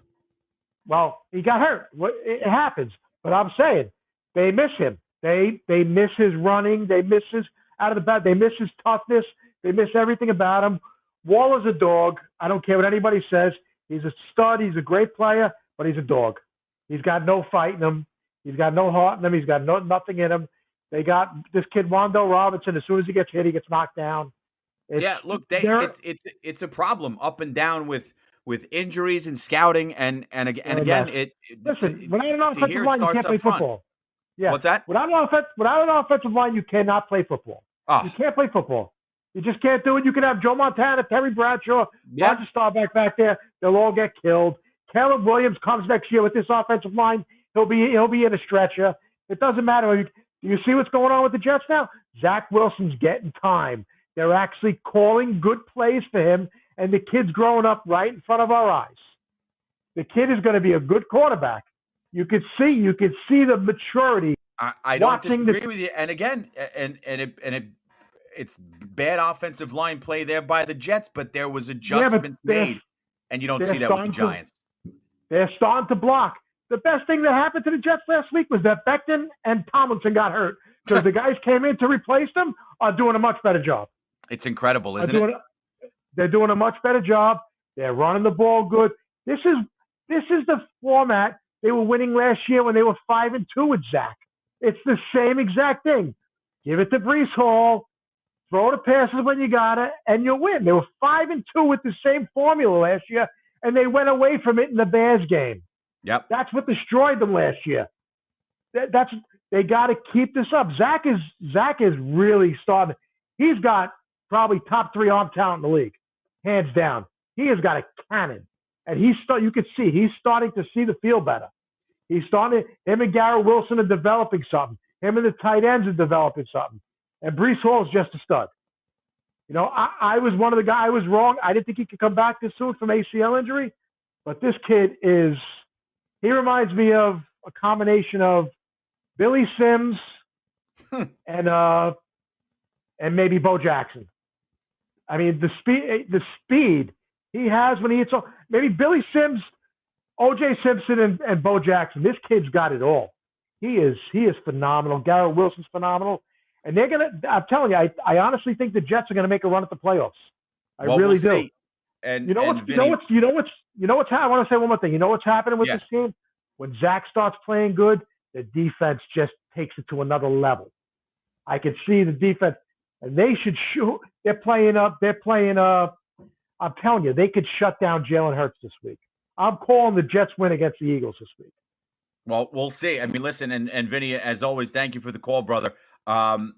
Speaker 8: Well, he got hurt. It happens. But I'm saying they miss him. They miss his running. They miss his out of the bat. They miss his toughness. They miss everything about him. Waller's a dog. I don't care what anybody says. He's a stud. He's a great player, but he's a dog. He's got no fight in him. He's got no heart in him. He's got nothing in him. They got this kid, Wando Robinson. As soon as he gets hit, he gets knocked down.
Speaker 6: It's a problem up and down with injuries and scouting and again
Speaker 8: without an offensive line, you can't play football. Yeah.
Speaker 6: What's that?
Speaker 8: Without an offensive line, you cannot play football.
Speaker 6: Oh.
Speaker 8: You can't play football. You just can't do it. You can have Joe Montana, Terry Bradshaw, Roger Staubach back there. They'll all get killed. Caleb Williams comes next year with this offensive line. He'll be in a stretcher. It doesn't matter. You see what's going on with the Jets now? Zach Wilson's getting time. They're actually calling good plays for him, and the kid's growing up right in front of our eyes. The kid is going to be a good quarterback. You could see the maturity.
Speaker 6: I don't disagree with you. And again, it's bad offensive line play there by the Jets, but there was adjustments made, and you don't see that with the Giants.
Speaker 8: They're starting to block. The best thing that happened to the Jets last week was that Becton and Tomlinson got hurt because the guys came in to replace them are doing a much better job.
Speaker 6: It's incredible, isn't it?
Speaker 8: They're doing a much better job. They're running the ball good. This is the format they were winning last year when they were 5-2 with Zach. It's the same exact thing. Give it to Breece Hall, throw the passes when you got it, and you'll win. They were 5-2 with the same formula last year, and they went away from it in the Bears game.
Speaker 6: Yep.
Speaker 8: That's what destroyed them last year. They got to keep this up. Zach is really starting. He's got probably top 3 arm talent in the league, hands down. He has got a cannon, and you could see he's starting to see the field better. Him and Garrett Wilson are developing something. Him and the tight ends are developing something. And Breece Hall is just a stud. You know, I was one of the guys. I was wrong. I didn't think he could come back this soon from ACL injury, but this kid he reminds me of a combination of Billy Sims and maybe Bo Jackson. I mean, the speed he has when he hits. Maybe Billy Sims, O.J. Simpson, and Bo Jackson. This kid's got it all. He is phenomenal. Garrett Wilson's phenomenal, and they're gonna. I'm telling you, I honestly think the Jets are gonna make a run at the playoffs. I really do.
Speaker 6: See. And
Speaker 8: I want to say one more thing. You know what's happening with this team? When Zach starts playing good, the defense just takes it to another level. I can see the defense, and they should shoot. They're playing. I'm telling you, they could shut down Jalen Hurts this week. I'm calling the Jets win against the Eagles this week.
Speaker 6: Well, we'll see. I mean, listen, and Vinny, as always, thank you for the call, brother. But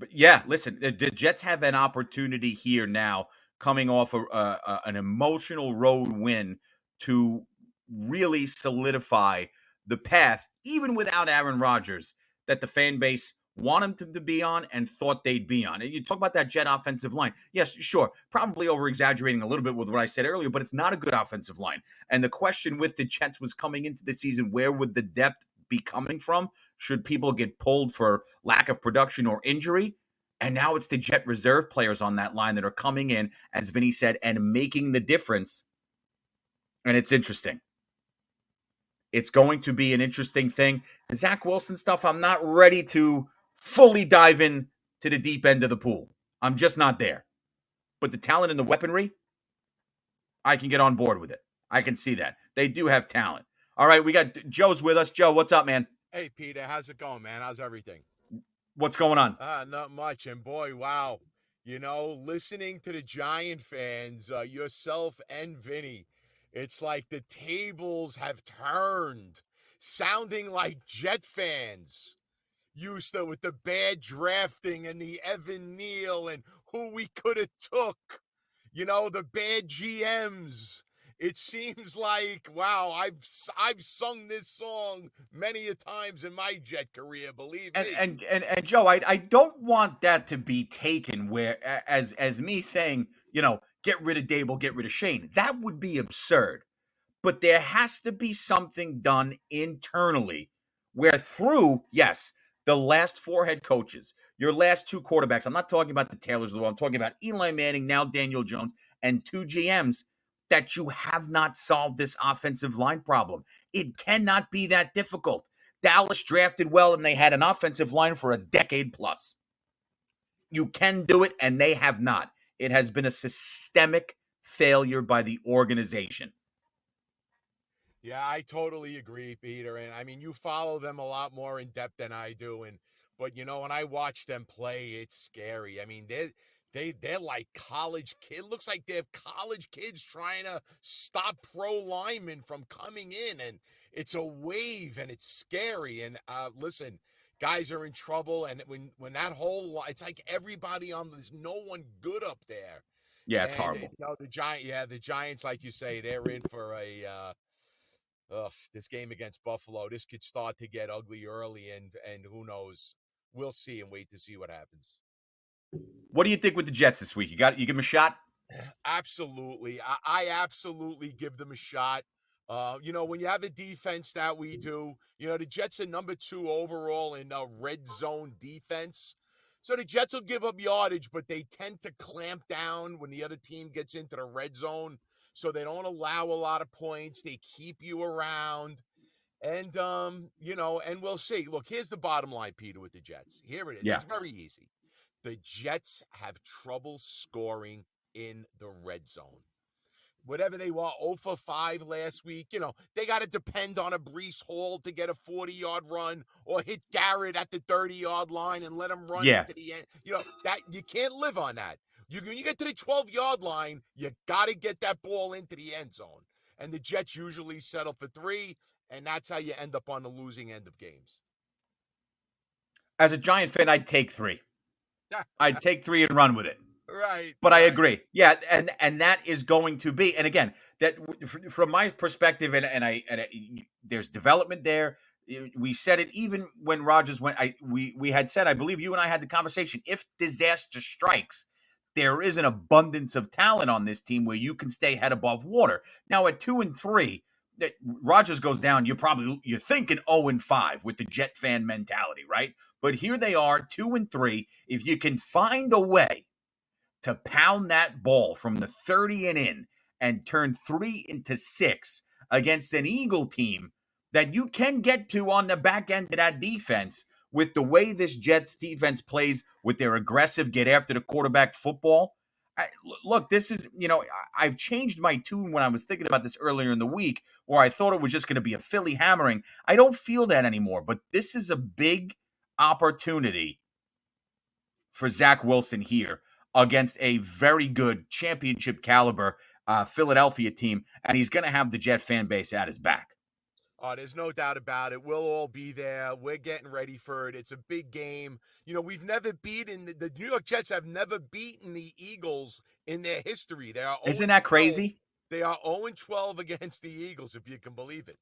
Speaker 6: yeah, listen, the Jets have an opportunity here now, coming off an emotional road win, to really solidify the path, even without Aaron Rodgers, that the fan base wanted him to be on and thought they'd be on. And you talk about that Jet offensive line. Yes, sure, probably over-exaggerating a little bit with what I said earlier, but it's not a good offensive line. And the question with the Jets was, coming into the season, where would the depth be coming from? Should people get pulled for lack of production or injury? And now it's the Jet reserve players on that line that are coming in, as Vinny said, and making the difference. And it's interesting. It's going to be an interesting thing. The Zach Wilson stuff, I'm not ready to fully dive in to the deep end of the pool. I'm just not there. But the talent and the weaponry, I can get on board with it. I can see that. They do have talent. All right, we got Joe's with us. Joe, what's up, man?
Speaker 9: Hey, Peter, how's it going, man? How's everything?
Speaker 6: What's going on?
Speaker 9: Not much. And boy, wow. You know, listening to the Giant fans, yourself and Vinny, it's like the tables have turned, sounding like Jet fans used to, with the bad drafting and the Evan Neal and who we could have took, you know, the bad GMs. It seems like, wow, I've sung this song many a times in my Jet career, believe me.
Speaker 6: And Joe, I don't want that to be taken where as me saying, you know, get rid of Dable, get rid of Shane. That would be absurd. But there has to be something done internally where through, yes, the last 4 head coaches, your last 2 quarterbacks, I'm not talking about the Taylors of the world, I'm talking about Eli Manning, now Daniel Jones, and 2 GMs, that you have not solved this offensive line problem. It cannot be that difficult. Dallas drafted well, and they had an offensive line for a decade plus. You can do it, and they have not. It has been a systemic failure by the organization.
Speaker 9: Yeah, I totally agree, Peter. And I mean, you follow them a lot more in depth than I do. But when I watch them play, it's scary. I mean, they're like college kids. Looks like they have college kids trying to stop pro linemen from coming in, and it's a wave, and it's scary. And listen, guys are in trouble, and when that whole it's like everybody there's no one good up there.
Speaker 6: Yeah, it's
Speaker 9: And
Speaker 6: horrible.
Speaker 9: the Giants, like you say, they're in for a. This game against Buffalo, this could start to get ugly early, and who knows? We'll see and wait to see what happens.
Speaker 6: What do you think with the Jets this week? You give them a shot?
Speaker 9: Absolutely. I absolutely give them a shot. When you have a defense that we do, the Jets are number 2 overall in red zone defense. So the Jets will give up yardage, but they tend to clamp down when the other team gets into the red zone. So they don't allow a lot of points. They keep you around. And, and we'll see. Look, here's the bottom line, Peter, with the Jets. Here it is.
Speaker 6: Yeah.
Speaker 9: It's very easy. The Jets have trouble scoring in the red zone. Whatever they were, 0 for 5 last week, they got to depend on a Breece Hall to get a 40-yard run or hit Garrett at the 30-yard line and let him run into the end. That you can't live on that. When you get to the 12-yard line, you got to get that ball into the end zone. And the Jets usually settle for 3, and that's how you end up on the losing end of games.
Speaker 6: As a Giant fan, I'd take 3. I'd take 3 and run with it.
Speaker 9: Right.
Speaker 6: But I agree. Yeah, and that is going to be, and again, that from my perspective, and there's development there. We said it even when Rodgers went. We had said, I believe you and I had the conversation. If disaster strikes, there is an abundance of talent on this team where you can stay head above water. Now at 2 and 3, that Rodgers goes down, you're thinking 0 and 5 with the Jet fan mentality, right? But here they are, 2 and 3. If you can find a way to pound that ball from the 30 and in and turn 3 into 6 against an Eagle team that you can get to on the back end of that defense, with the way this Jets defense plays with their aggressive get after the quarterback football. Look, this is, I've changed my tune when I was thinking about this earlier in the week, where I thought it was just going to be a Philly hammering. I don't feel that anymore, but this is a big opportunity for Zach Wilson here against a very good championship caliber Philadelphia team, and he's going to have the Jet fan base at his back.
Speaker 9: Oh, there's no doubt about it. We'll all be there. We're getting ready for it. It's a big game. We've never beaten the New York Jets have never beaten the Eagles in their history.
Speaker 6: Isn't that crazy?
Speaker 9: They are 0-12 against the Eagles, if you can believe it.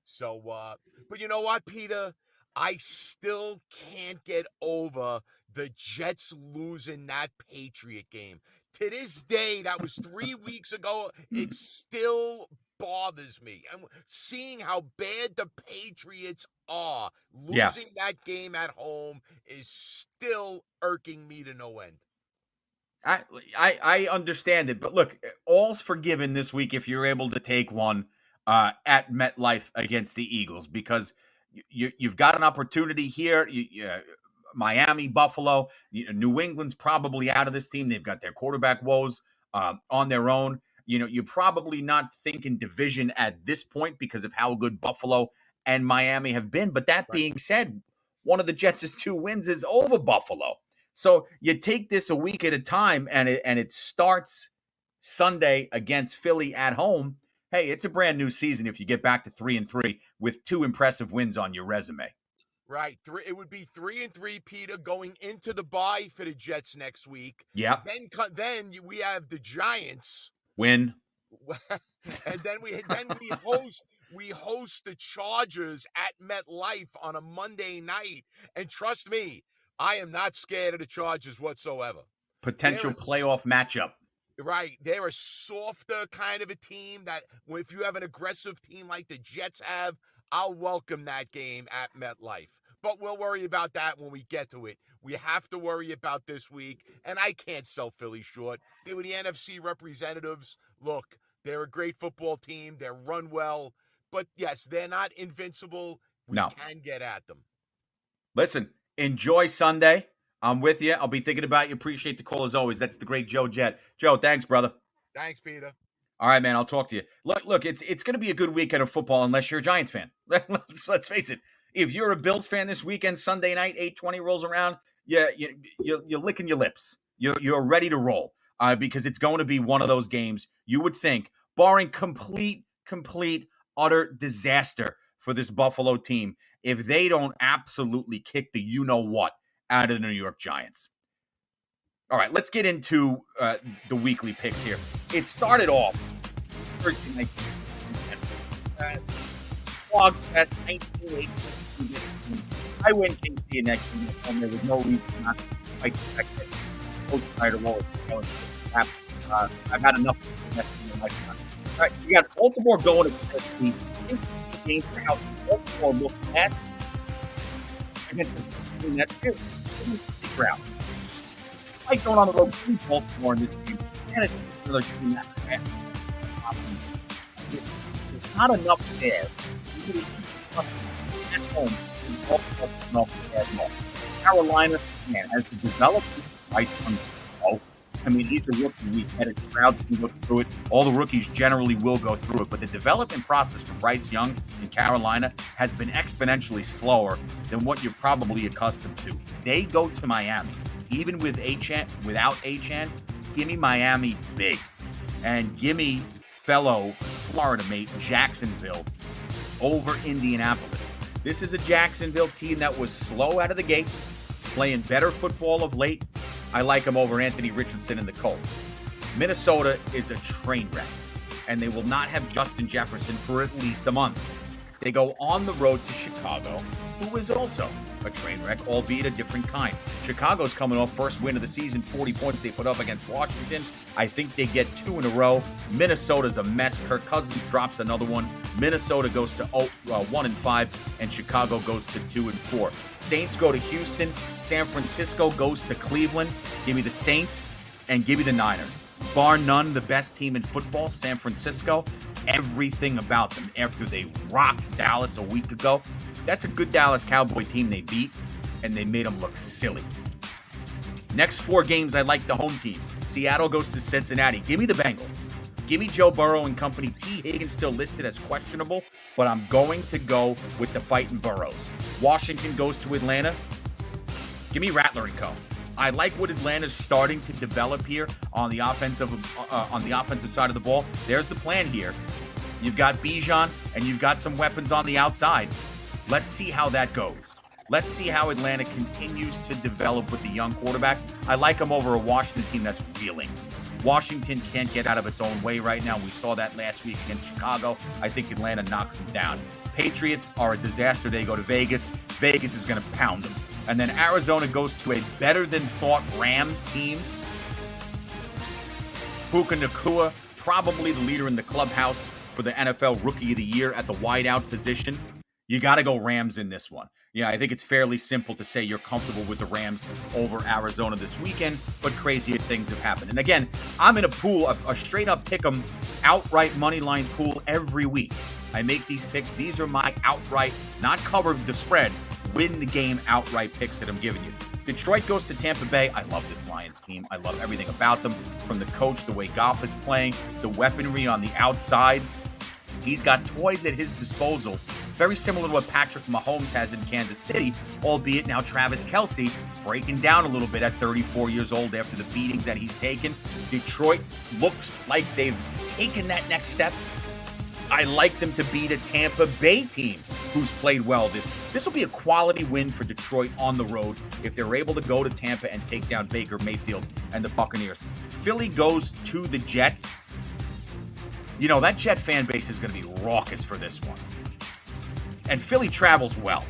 Speaker 9: So, but you know what, Peter? I still can't get over the Jets losing that Patriot game. To this day, that was 3 weeks ago. It still bothers me. And seeing how bad the Patriots are, losing that game at home is still irking me to no end.
Speaker 6: I understand it, but look, all's forgiven this week if you're able to take one at MetLife against the Eagles, because you've got an opportunity here. Miami, Buffalo, New England's probably out of this team. They've got their quarterback woes on their own. You're probably not thinking division at this point because of how good Buffalo and Miami have been. But that being said, one of the Jets' 2 wins is over Buffalo. So you take this a week at a time, and it starts Sunday against Philly at home. Hey, it's a brand new season if you get back to 3 and 3 with 2 impressive wins on your resume.
Speaker 9: Right. It would be 3 and 3, Peter, going into the bye for the Jets next week.
Speaker 6: Yeah.
Speaker 9: Then we have the Giants
Speaker 6: win.
Speaker 9: And then we host the Chargers at MetLife on a Monday night. And trust me, I am not scared of the Chargers whatsoever.
Speaker 6: Potential playoff matchup.
Speaker 9: Right. They're a softer kind of a team that if you have an aggressive team like the Jets have, I'll welcome that game at MetLife. But we'll worry about that when we get to it. We have to worry about this week, and I can't sell Philly short. They were the NFC representatives. Look, they're a great football team. They're run well. But yes, they're not invincible. We can get at them.
Speaker 6: Listen, enjoy Sunday. I'm with you. I'll be thinking about you. Appreciate the call as always. That's the great Joe Jet. Joe, thanks, brother.
Speaker 9: Thanks, Peter.
Speaker 6: All right, man. I'll talk to you. Look, it's going to be a good weekend of football unless you're a Giants fan. Let's face it. If you're a Bills fan this weekend, Sunday night, 8:20 rolls around, you're licking your lips. You're ready to roll because it's going to be one of those games you would think, barring complete, utter disaster for this Buffalo team, if they don't absolutely kick the you-know-what out of the New York Giants. All right, let's get into the weekly picks here. It started off Thursday night. I win KC in that game, and there was no reason not to fight the fact that Coach Snyder was going to I've had enough of that in my lifetime. All right, you got Baltimore going to KC. The game for how Baltimore looked at against the team that's good. Crowd. Like going on the road to Baltimore in this game, and it's another team that there's not enough there. At home, Carolina, man, has to develop right from I mean, these are rookie week headed crowds can go through it. All the rookies generally will go through it, but the development process for Bryce Young in Carolina has been exponentially slower than what you're probably accustomed to. They go to Miami, even with without Achane. Give me Miami big, and give me fellow Florida mate Jacksonville over Indianapolis. This is a Jacksonville team that was slow out of the gates, playing better football of late. I like them over Anthony Richardson and the Colts. Minnesota is a train wreck, and they will not have Justin Jefferson for at least a month. They go on the road to Chicago, who is also a train wreck, albeit a different kind. Chicago's coming off first win of the season, 40 points they put up against Washington. I think they get 2 in a row. Minnesota's a mess. Kirk Cousins drops another one. Minnesota goes to 1-5, and Chicago goes to 2-4. Saints go to Houston. San Francisco goes to Cleveland. Give me the Saints and give me the Niners. Bar none, the best team in football, San Francisco. Everything about them after they rocked Dallas a week ago. That's a good Dallas Cowboy team they beat, and they made them look silly. Next 4 games, I like the home team. Seattle goes to Cincinnati. Give me the Bengals. Give me Joe Burrow and company. T. Higgins still listed as questionable, but I'm going to go with the fighting Burrows. Washington goes to Atlanta. Give me Rattler and Co. I like what Atlanta's starting to develop here on the offensive side of the ball. There's the plan here. You've got Bijan, and you've got some weapons on the outside. Let's see how that goes. Let's see how Atlanta continues to develop with the young quarterback. I like them over a Washington team that's reeling. Washington can't get out of its own way right now. We saw that last week against Chicago. I think Atlanta knocks them down. Patriots are a disaster. They go to Vegas. Vegas is going to pound them. And then Arizona goes to a better-than-thought Rams team. Puka Nacua, probably the leader in the clubhouse for the NFL Rookie of the Year at the wideout position. You got to go Rams in this one. Yeah, I think it's fairly simple to say you're comfortable with the Rams over Arizona this weekend, but crazier things have happened. And again, I'm in a pool, a straight-up pick'em outright money line pool every week. I make these picks. These are my outright, not cover the spread, win the game outright picks that I'm giving you. Detroit goes to Tampa Bay. I love this Lions team. I love everything about them, from the coach, the way Goff is playing, the weaponry on the outside. He's got toys at his disposal, very similar to what Patrick Mahomes has in Kansas City, albeit now Travis Kelce breaking down a little bit at 34 years old after the beatings that he's taken. Detroit looks like they've taken that next step. I like them to beat a Tampa Bay team who's played well. This will be a quality win for Detroit on the road if they're able to go to Tampa and take down Baker Mayfield and the Buccaneers. Philly goes to the Jets. You know, that Jet fan base is going to be raucous for this one. And Philly travels well.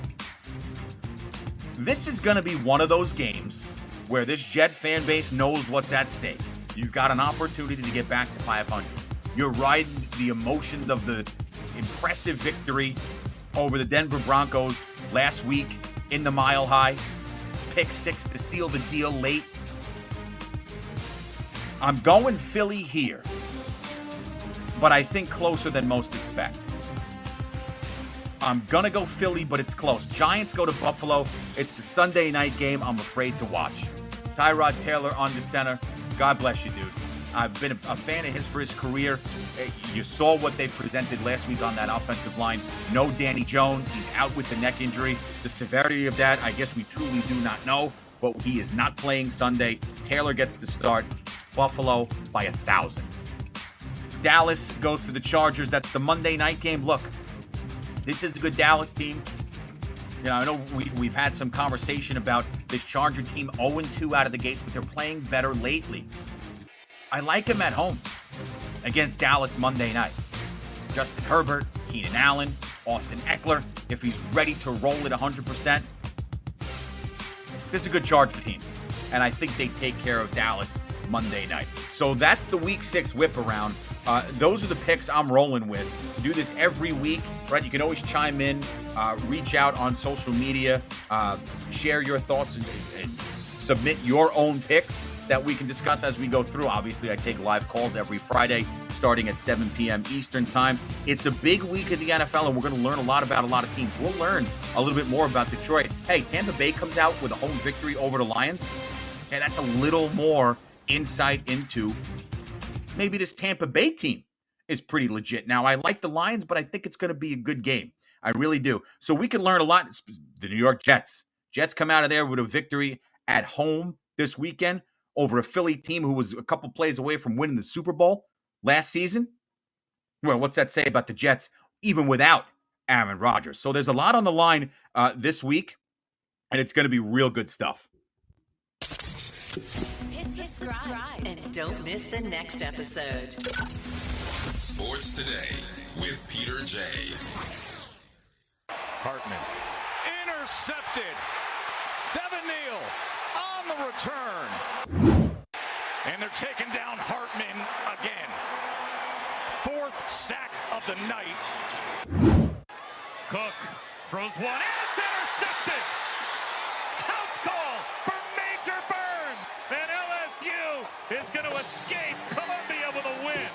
Speaker 6: This is going to be one of those games where this Jet fan base knows what's at stake. You've got an opportunity to get back to 500. You're riding the emotions of the impressive victory over the Denver Broncos last week in the Mile High. Pick 6 to seal the deal late. I'm going Philly here, but I think closer than most expect. I'm going to go Philly, but it's close. Giants go to Buffalo. It's the Sunday night game I'm afraid to watch. Tyrod Taylor under center. God bless you, dude. I've been a fan of his for his career. You saw what they presented last week on that offensive line. No Danny Jones. He's out with the neck injury. The severity of that, I guess we truly do not know, but he is not playing Sunday. Taylor gets the start. Buffalo by 1,000. Dallas goes to the Chargers. That's the Monday night game. Look, this is a good Dallas team. You know, I know we've had some conversation about this Charger team 0-2 out of the gates, but they're playing better lately. I like him at home against Dallas Monday night. Justin Herbert, Keenan Allen, Austin Eckler, if he's ready to roll at 100%. This is a good Charger team, and I think they take care of Dallas Monday night. So that's the Week 6 whip around. Those are the picks I'm rolling with. Do this every week, right? You can always chime in, reach out on social media, share your thoughts, and submit your own picks that we can discuss as we go through. Obviously, I take live calls every Friday starting at 7 p.m. Eastern time. It's a big week of the NFL, and we're going to learn a lot about a lot of teams. We'll learn a little bit more about Detroit. Hey, Tampa Bay comes out with a home victory over the Lions. Okay, that's a little more insight into maybe this Tampa Bay team is pretty legit. Now, I like the Lions, but I think it's going to be a good game. I really do. So we can learn a lot. The New York Jets. Jets come out of there with a victory at home this weekend over a Philly team who was a couple plays away from winning the Super Bowl last season. Well, what's that say about the Jets, even without Aaron Rodgers? So there's a lot on the line this week, and it's going to be real good stuff.
Speaker 10: Hit subscribe and don't miss the next episode.
Speaker 5: Sports Today with Peter J.
Speaker 3: Hartman intercepted. Devin Neal on the return. And they're taking down Hartman again. 4th sack of the night. Cook throws one. And it's intercepted. House call for Major Burn. And LSU is going to escape Columbia with a win.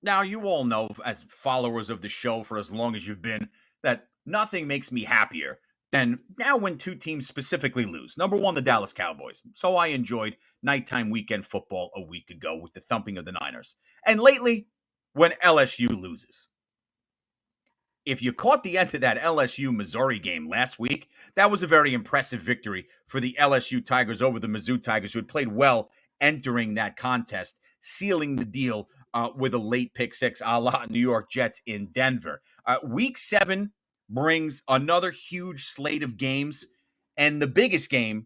Speaker 6: Now, you all know, as followers of the show for as long as you've been, that nothing makes me happier than now when two teams specifically lose. Number one, the Dallas Cowboys. So I enjoyed nighttime weekend football a week ago with the thumping of the Niners. And lately, when LSU loses. If you caught the end of that LSU-Missouri game last week, that was a very impressive victory for the LSU Tigers over the Mizzou Tigers, who had played well entering that contest, sealing the deal with a late pick 6 a la New York Jets in Denver. Week 7 brings another huge slate of games, and the biggest game,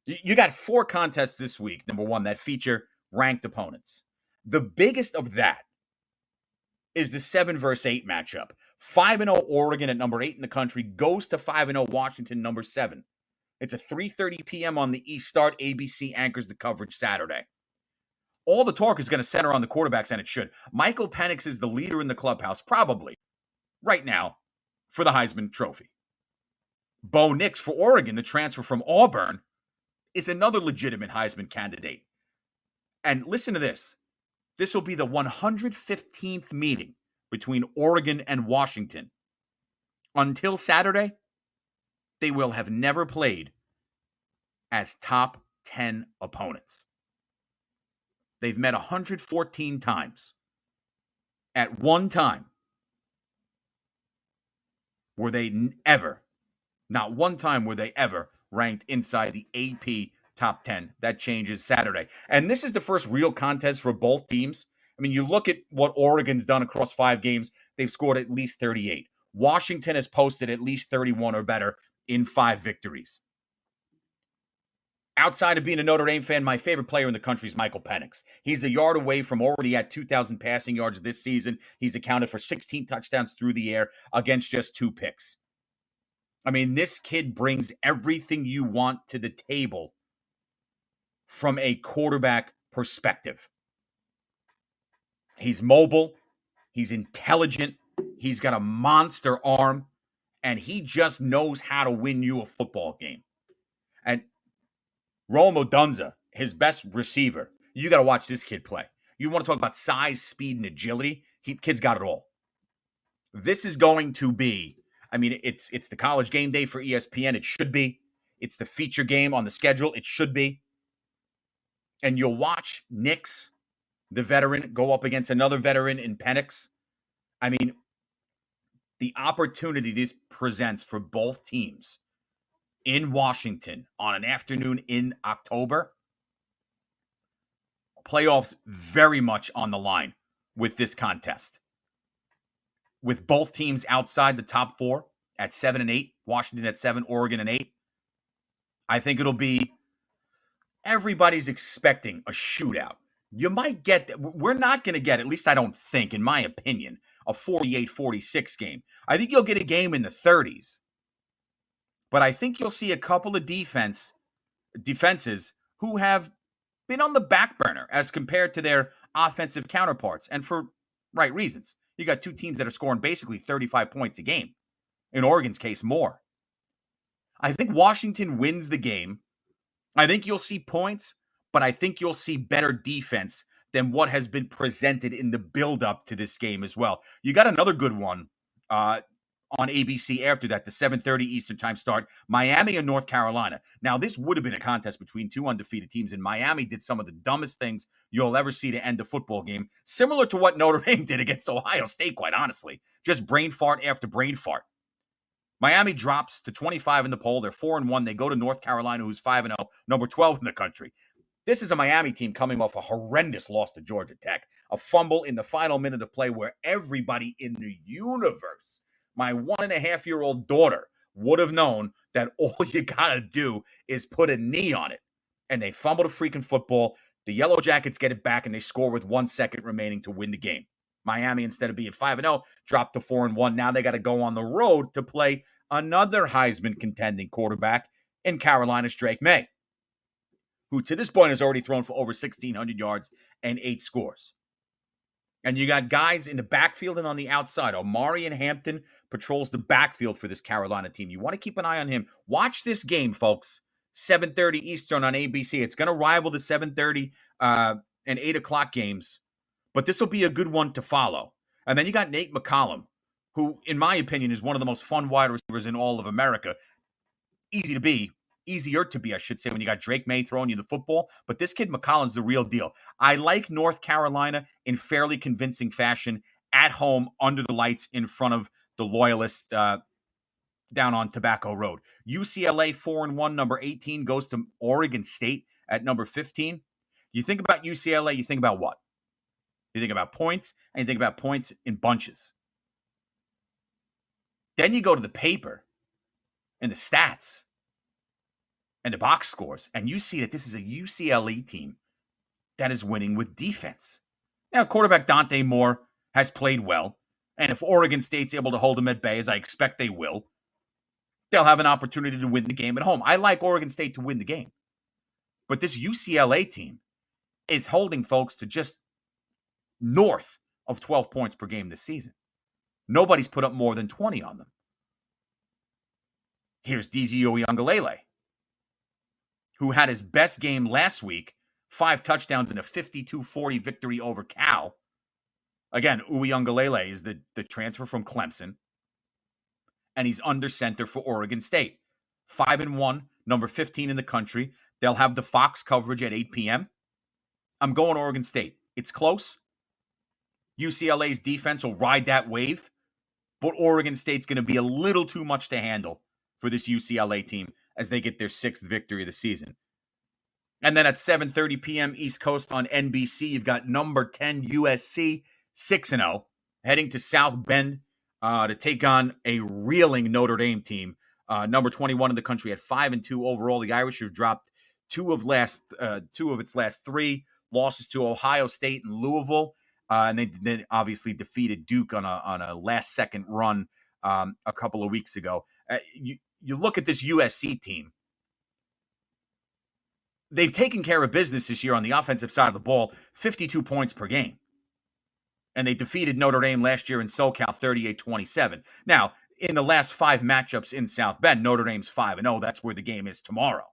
Speaker 6: you got 4 contests this week, number one, that feature ranked opponents. The biggest of that is the 7 versus 8 matchup. 5-0 Oregon at number 8 in the country goes to 5-0 Washington, number 7. It's a 3:30 p.m. on the East start. ABC anchors the coverage Saturday. All the talk is going to center on the quarterbacks, and it should. Michael Penix is the leader in the clubhouse, probably, right now, for the Heisman Trophy. Bo Nix for Oregon, the transfer from Auburn, is another legitimate Heisman candidate. And listen to this. This will be the 115th meeting between Oregon and Washington. Until Saturday, they will have never played as top 10 opponents. They've met 114 times. At one time, were they ever, not one time were they ever ranked inside the AP top 10. That changes Saturday. And this is the first real contest for both teams. I mean, you look at what Oregon's done across 5 games, they've scored at least 38. Washington has posted at least 31 or better in 5 victories. Outside of being a Notre Dame fan, my favorite player in the country is Michael Penix. He's a yard away from already at 2,000 passing yards this season. He's accounted for 16 touchdowns through the air against just 2 picks. I mean, this kid brings everything you want to the table from a quarterback perspective. He's mobile. He's intelligent. He's got a monster arm, and he just knows how to win you a football game. And Rome Odunze, his best receiver, you got to watch this kid play. You want to talk about size, speed, and agility? Kid's got it all. This is going to be, I mean, it's the college game day for ESPN. It should be. It's the feature game on the schedule. It should be. And you'll watch Nix, the veteran, go up against another veteran in Penix. I mean, the opportunity this presents for both teams in Washington on an afternoon in October. Playoffs very much on the line with this contest. With both teams outside the top 4 at 7 and 8, Washington at 7, Oregon at 8. I think it'll be, everybody's expecting a shootout. You might get, we're not going to get, at least I don't think, in my opinion, a 48-46 game. I think you'll get a game in the 30s. But I think you'll see a couple of defenses who have been on the back burner as compared to their offensive counterparts, and for right reasons. You got two teams that are scoring basically 35 points a game. In Oregon's case, more. I think Washington wins the game. I think you'll see points, but I think you'll see better defense than what has been presented in the build-up to this game as well. You got another good one on ABC after that, the 7:30 Eastern time start, Miami and North Carolina. Now, this would have been a contest between two undefeated teams, and Miami did some of the dumbest things you'll ever see to end a football game, similar to what Notre Dame did against Ohio State, quite honestly. Just brain fart after brain fart. Miami drops to 25 in the poll. They're 4-1. They go to North Carolina, who's 5-0, number 12 in the country. This is a Miami team coming off a horrendous loss to Georgia Tech, a fumble in the final minute of play where everybody in the universe, my 1.5-year-old daughter, would have known that all you got to do is put a knee on it. And they fumbled a freaking football. The Yellow Jackets get it back, and they score with 1 second remaining to win the game. Miami, instead of being 5-0, dropped to 4-1. Now they got to go on the road to play another Heisman contending quarterback in Carolina's Drake May, who to this point has already thrown for over 1,600 yards and 8 scores. And you got guys in the backfield and on the outside. Omari and Hampton patrols the backfield for this Carolina team. You want to keep an eye on him. Watch this game, folks. 7:30 Eastern on ABC. It's going to rival the 7:30 and 8 o'clock games. But this will be a good one to follow. And then you got Nate McCollum, who, in my opinion, is one of the most fun wide receivers in all of America. Easier to be, I should say, when you got Drake May throwing you the football. But this kid McCollum's the real deal. I like North Carolina in fairly convincing fashion at home under the lights in front of the Loyalists down on Tobacco Road. UCLA 4-1, number 18, goes to Oregon State at number 15. You think about UCLA, you think about what? You think about points, and you think about points in bunches. Then you go to the paper and the stats and the box scores, and you see that this is a UCLA team that is winning with defense. Now, quarterback Dante Moore has played well, and if Oregon State's able to hold them at bay, as I expect they will, they'll have an opportunity to win the game at home. I like Oregon State to win the game. But this UCLA team is holding folks to just north of 12 points per game this season. Nobody's put up more than 20 on them. Here's DJ Uiagalelei, who had his best game last week, 5 touchdowns in a 52-40 victory over Cal. Again, Uiagalelei is the transfer from Clemson, and he's under center for Oregon State. 5-1, number 15 in the country. They'll have the Fox coverage at 8 p.m. I'm going Oregon State. It's close. UCLA's defense will ride that wave, but Oregon State's going to be a little too much to handle for this UCLA team as they get their 6th victory of the season. And then at 7:30 p.m. East Coast on NBC, you've got number 10 USC, 6-0, heading to South Bend to take on a reeling Notre Dame team. Number 21 in the country at 5-2 overall. The Irish have dropped two of its last 3 losses to Ohio State and Louisville. And they obviously defeated Duke on a last-second run a couple of weeks ago. You look at this USC team. They've taken care of business this year on the offensive side of the ball, 52 points per game. And they defeated Notre Dame last year in SoCal 38-27. Now, in the last 5 matchups in South Bend, Notre Dame's 5-0. That's where the game is tomorrow.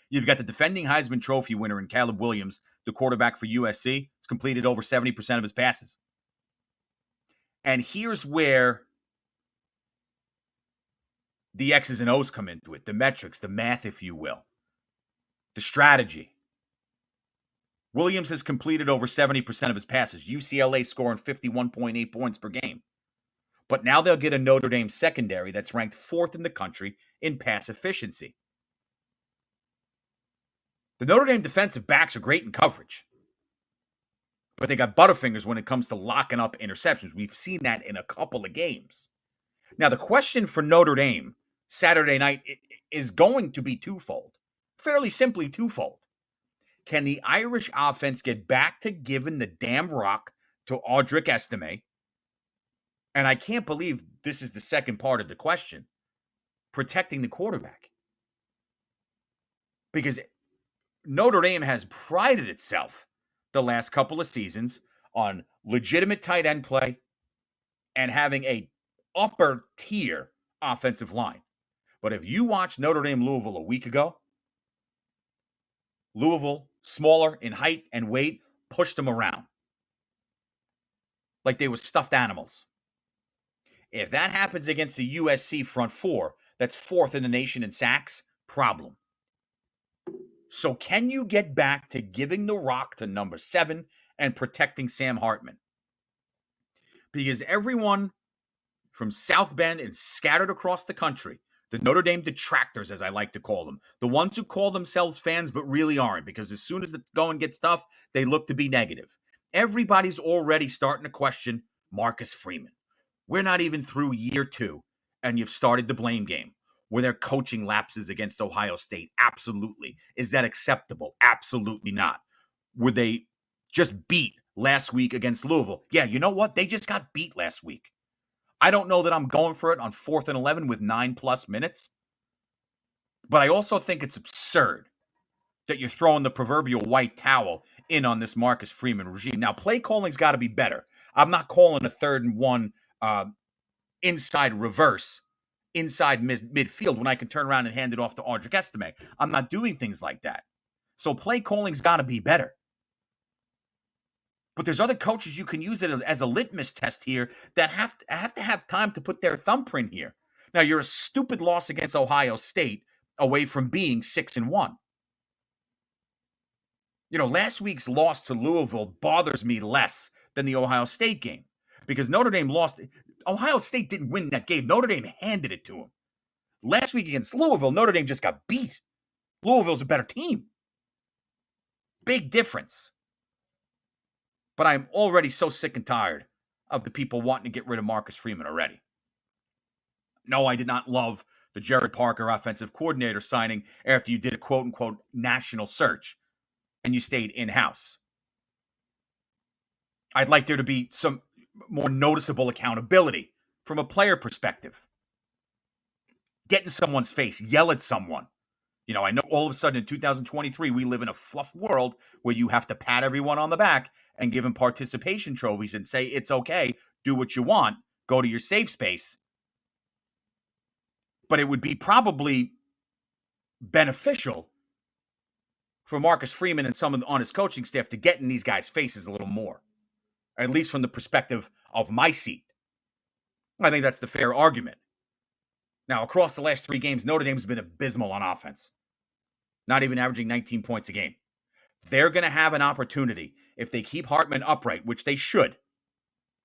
Speaker 6: You've got the defending Heisman Trophy winner in Caleb Williams, the quarterback for USC. He's completed over 70% of his passes. And here's where the X's and O's come into it, the metrics, the math, if you will, the strategy. Williams has completed over 70% of his passes. UCLA scoring 51.8 points per game. But now they'll get a Notre Dame secondary that's ranked 4th in the country in pass efficiency. The Notre Dame defensive backs are great in coverage, but they got butterfingers when it comes to locking up interceptions. We've seen that in a couple of games. Now, the question for Notre Dame Saturday night is going to be twofold, fairly simply twofold. Can the Irish offense get back to giving the damn rock to Audric Estime? And I can't believe this is the second part of the question, protecting the quarterback. Because Notre Dame has prided itself the last couple of seasons on legitimate tight end play and having a upper tier offensive line. But if you watched Notre Dame Louisville a week ago, Louisville, smaller in height and weight, pushed them around like they were stuffed animals. If that happens against the USC front 4, that's 4th in the nation in sacks, problem. So can you get back to giving the rock to number 7 and protecting Sam Hartman? Because everyone from South Bend and scattered across the country, the Notre Dame detractors, as I like to call them, the ones who call themselves fans but really aren't, because as soon as the going gets tough, they look to be negative. Everybody's already starting to question Marcus Freeman. We're not even through year 2, and you've started the blame game. Were there coaching lapses against Ohio State? Absolutely. Is that acceptable? Absolutely not. Were they just beat last week against Louisville? Yeah, you know what? They just got beat last week. I don't know that I'm going for it on 4th and 11 with 9+ minutes. But I also think it's absurd that you're throwing the proverbial white towel in on this Marcus Freeman regime. Now, play calling's got to be better. I'm not calling a 3rd and 1 inside reverse, inside midfield when I can turn around and hand it off to Audric Estime. I'm not doing things like that. So play calling's got to be better. But there's other coaches you can use it as a litmus test here that have to have time to put their thumbprint here. Now, you're a stupid loss against Ohio State away from being 6-1. You know, last week's loss to Louisville bothers me less than the Ohio State game because Notre Dame lost. Ohio State didn't win that game. Notre Dame handed it to them. Last week against Louisville, Notre Dame just got beat. Louisville's a better team. Big difference. But I'm already so sick and tired of the people wanting to get rid of Marcus Freeman already. No, I did not love the Jared Parker offensive coordinator signing after you did a quote-unquote national search and you stayed in-house. I'd like there to be some more noticeable accountability from a player perspective. Get in someone's face, yell at someone. You know, I know all of a sudden in 2023, we live in a fluff world where you have to pat everyone on the back and give them participation trophies and say, it's okay, do what you want, go to your safe space. But it would be probably beneficial for Marcus Freeman and some on his coaching staff to get in these guys' faces a little more, at least from the perspective of my seat. I think that's the fair argument. Now, across the last 3 games, Notre Dame's been abysmal on offense. Not even averaging 19 points a game. They're going to have an opportunity if they keep Hartman upright, which they should,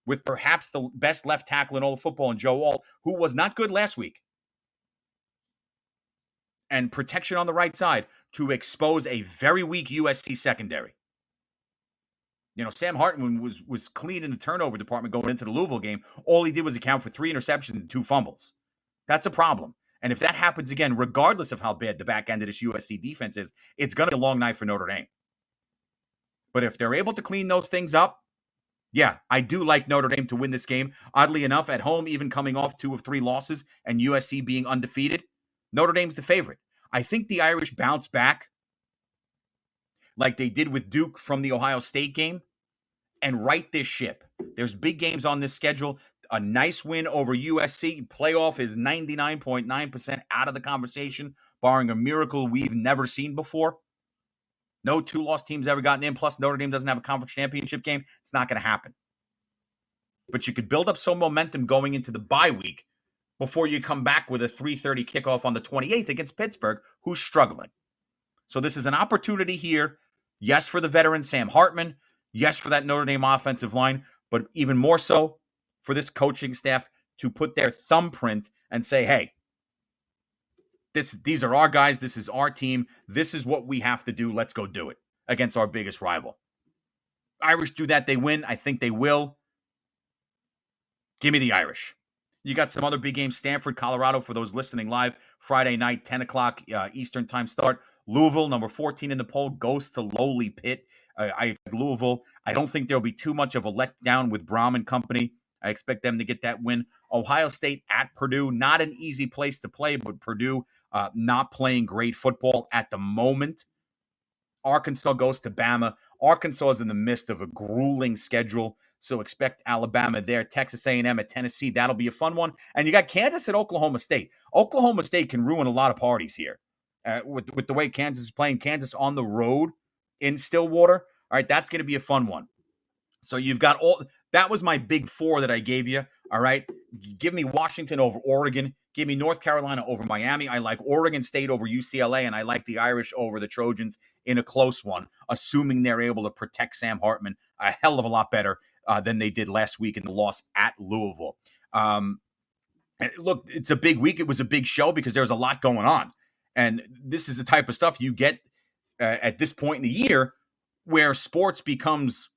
Speaker 6: with perhaps the best left tackle in all of football in Joe Alt, who was not good last week, and protection on the right side to expose a very weak USC secondary. You know, Sam Hartman was clean in the turnover department going into the Louisville game. All he did was account for 3 interceptions and 2 fumbles. That's a problem. And if that happens again, regardless of how bad the back end of this USC defense is, it's going to be a long night for Notre Dame. But if they're able to clean those things up, yeah, I do like Notre Dame to win this game. Oddly enough, at home, even coming off 2 of 3 losses and USC being undefeated, Notre Dame's the favorite. I think the Irish bounce back like they did with Duke from the Ohio State game and right this ship. There's big games on this schedule. A nice win over USC. Playoff is 99.9% out of the conversation, barring a miracle we've never seen before. No 2-loss teams ever gotten in, plus Notre Dame doesn't have a conference championship game. It's not going to happen. But you could build up some momentum going into the bye week before you come back with a 3:30 kickoff on the 28th against Pittsburgh, who's struggling. So this is an opportunity here, yes, for the veteran Sam Hartman, yes, for that Notre Dame offensive line, but even more so for this coaching staff to put their thumbprint and say, hey, these are our guys, this is our team, this is what we have to do, let's go do it against our biggest rival. Irish do that, they win. I think they will. Give me the Irish. You got some other big games. Stanford, Colorado, for those listening live, Friday night, 10 o'clock Eastern time start. Louisville, number 14 in the poll, goes to lowly Pitt. Louisville, I don't think there'll be too much of a letdown with Braum and company. I expect them to get that win. Ohio State at Purdue, not an easy place to play, but Purdue not playing great football at the moment. Arkansas goes to Bama. Arkansas is in the midst of a grueling schedule, so expect Alabama there. Texas A&M at Tennessee, that'll be a fun one. And you got Kansas at Oklahoma State. Oklahoma State can ruin a lot of parties here with the way Kansas is playing. Kansas on the road in Stillwater. All right, that's going to be a fun one. So you've got that was my big four that I gave you. All right, give me Washington over Oregon. Give me North Carolina over Miami. I like Oregon State over UCLA, and I like the Irish over the Trojans in a close one, assuming they're able to protect Sam Hartman a hell of a lot better than they did last week in the loss at Louisville. Look, it's a big week. It was a big show because there's a lot going on. And this is the type of stuff you get at this point in the year where sports becomes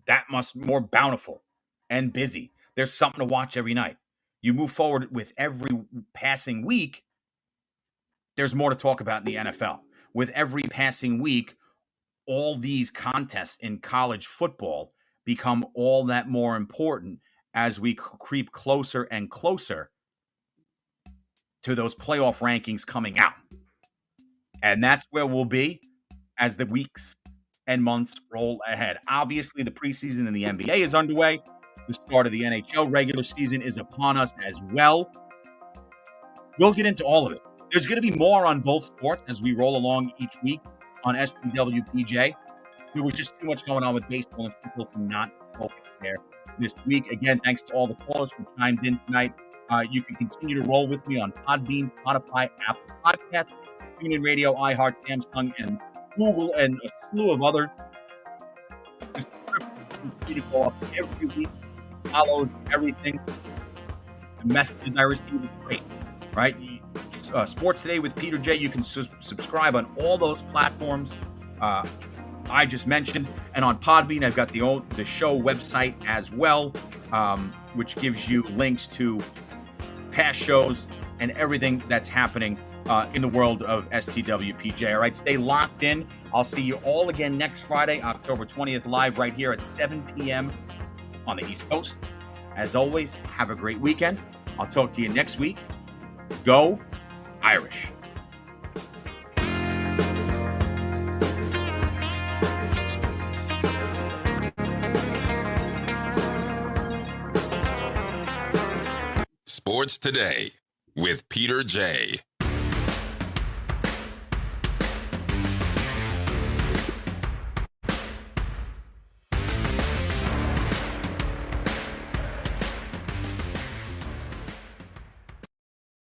Speaker 6: that much more bountiful and busy. There's something to watch every night. You move forward with every passing week, there's more to talk about in the NFL. With every passing week, all these contests in college football become all that more important as we creep closer and closer to those playoff rankings coming out. And that's where we'll be as the weeks and months roll ahead. Obviously, the preseason in the NBA is underway. The start of the NHL regular season is upon us as well. We'll get into all of it. There's going to be more on both sports as we roll along each week on STWPJ. There was just too much going on with baseball and football to not focus there this week. Again, thanks to all the callers who chimed in tonight. You can continue to roll with me on Podbean, Spotify, Apple Podcasts, TuneIn Radio, iHeart, Samsung, and Google, and a slew of others. The subscription continue to go up every week. Follows everything. The messages I receive is great, right? Sports Today with Peter J. You can subscribe on all those platforms I just mentioned, and on Podbean, I've got the show website as well, which gives you links to past shows and everything that's happening in the world of STWPJ. All right, stay locked in. I'll see you all again next Friday, October 20th, live right here at 7 p.m. on the East Coast. As always, have a great weekend. I'll talk to you next week. Go Irish.
Speaker 5: Sports Today with Peter J.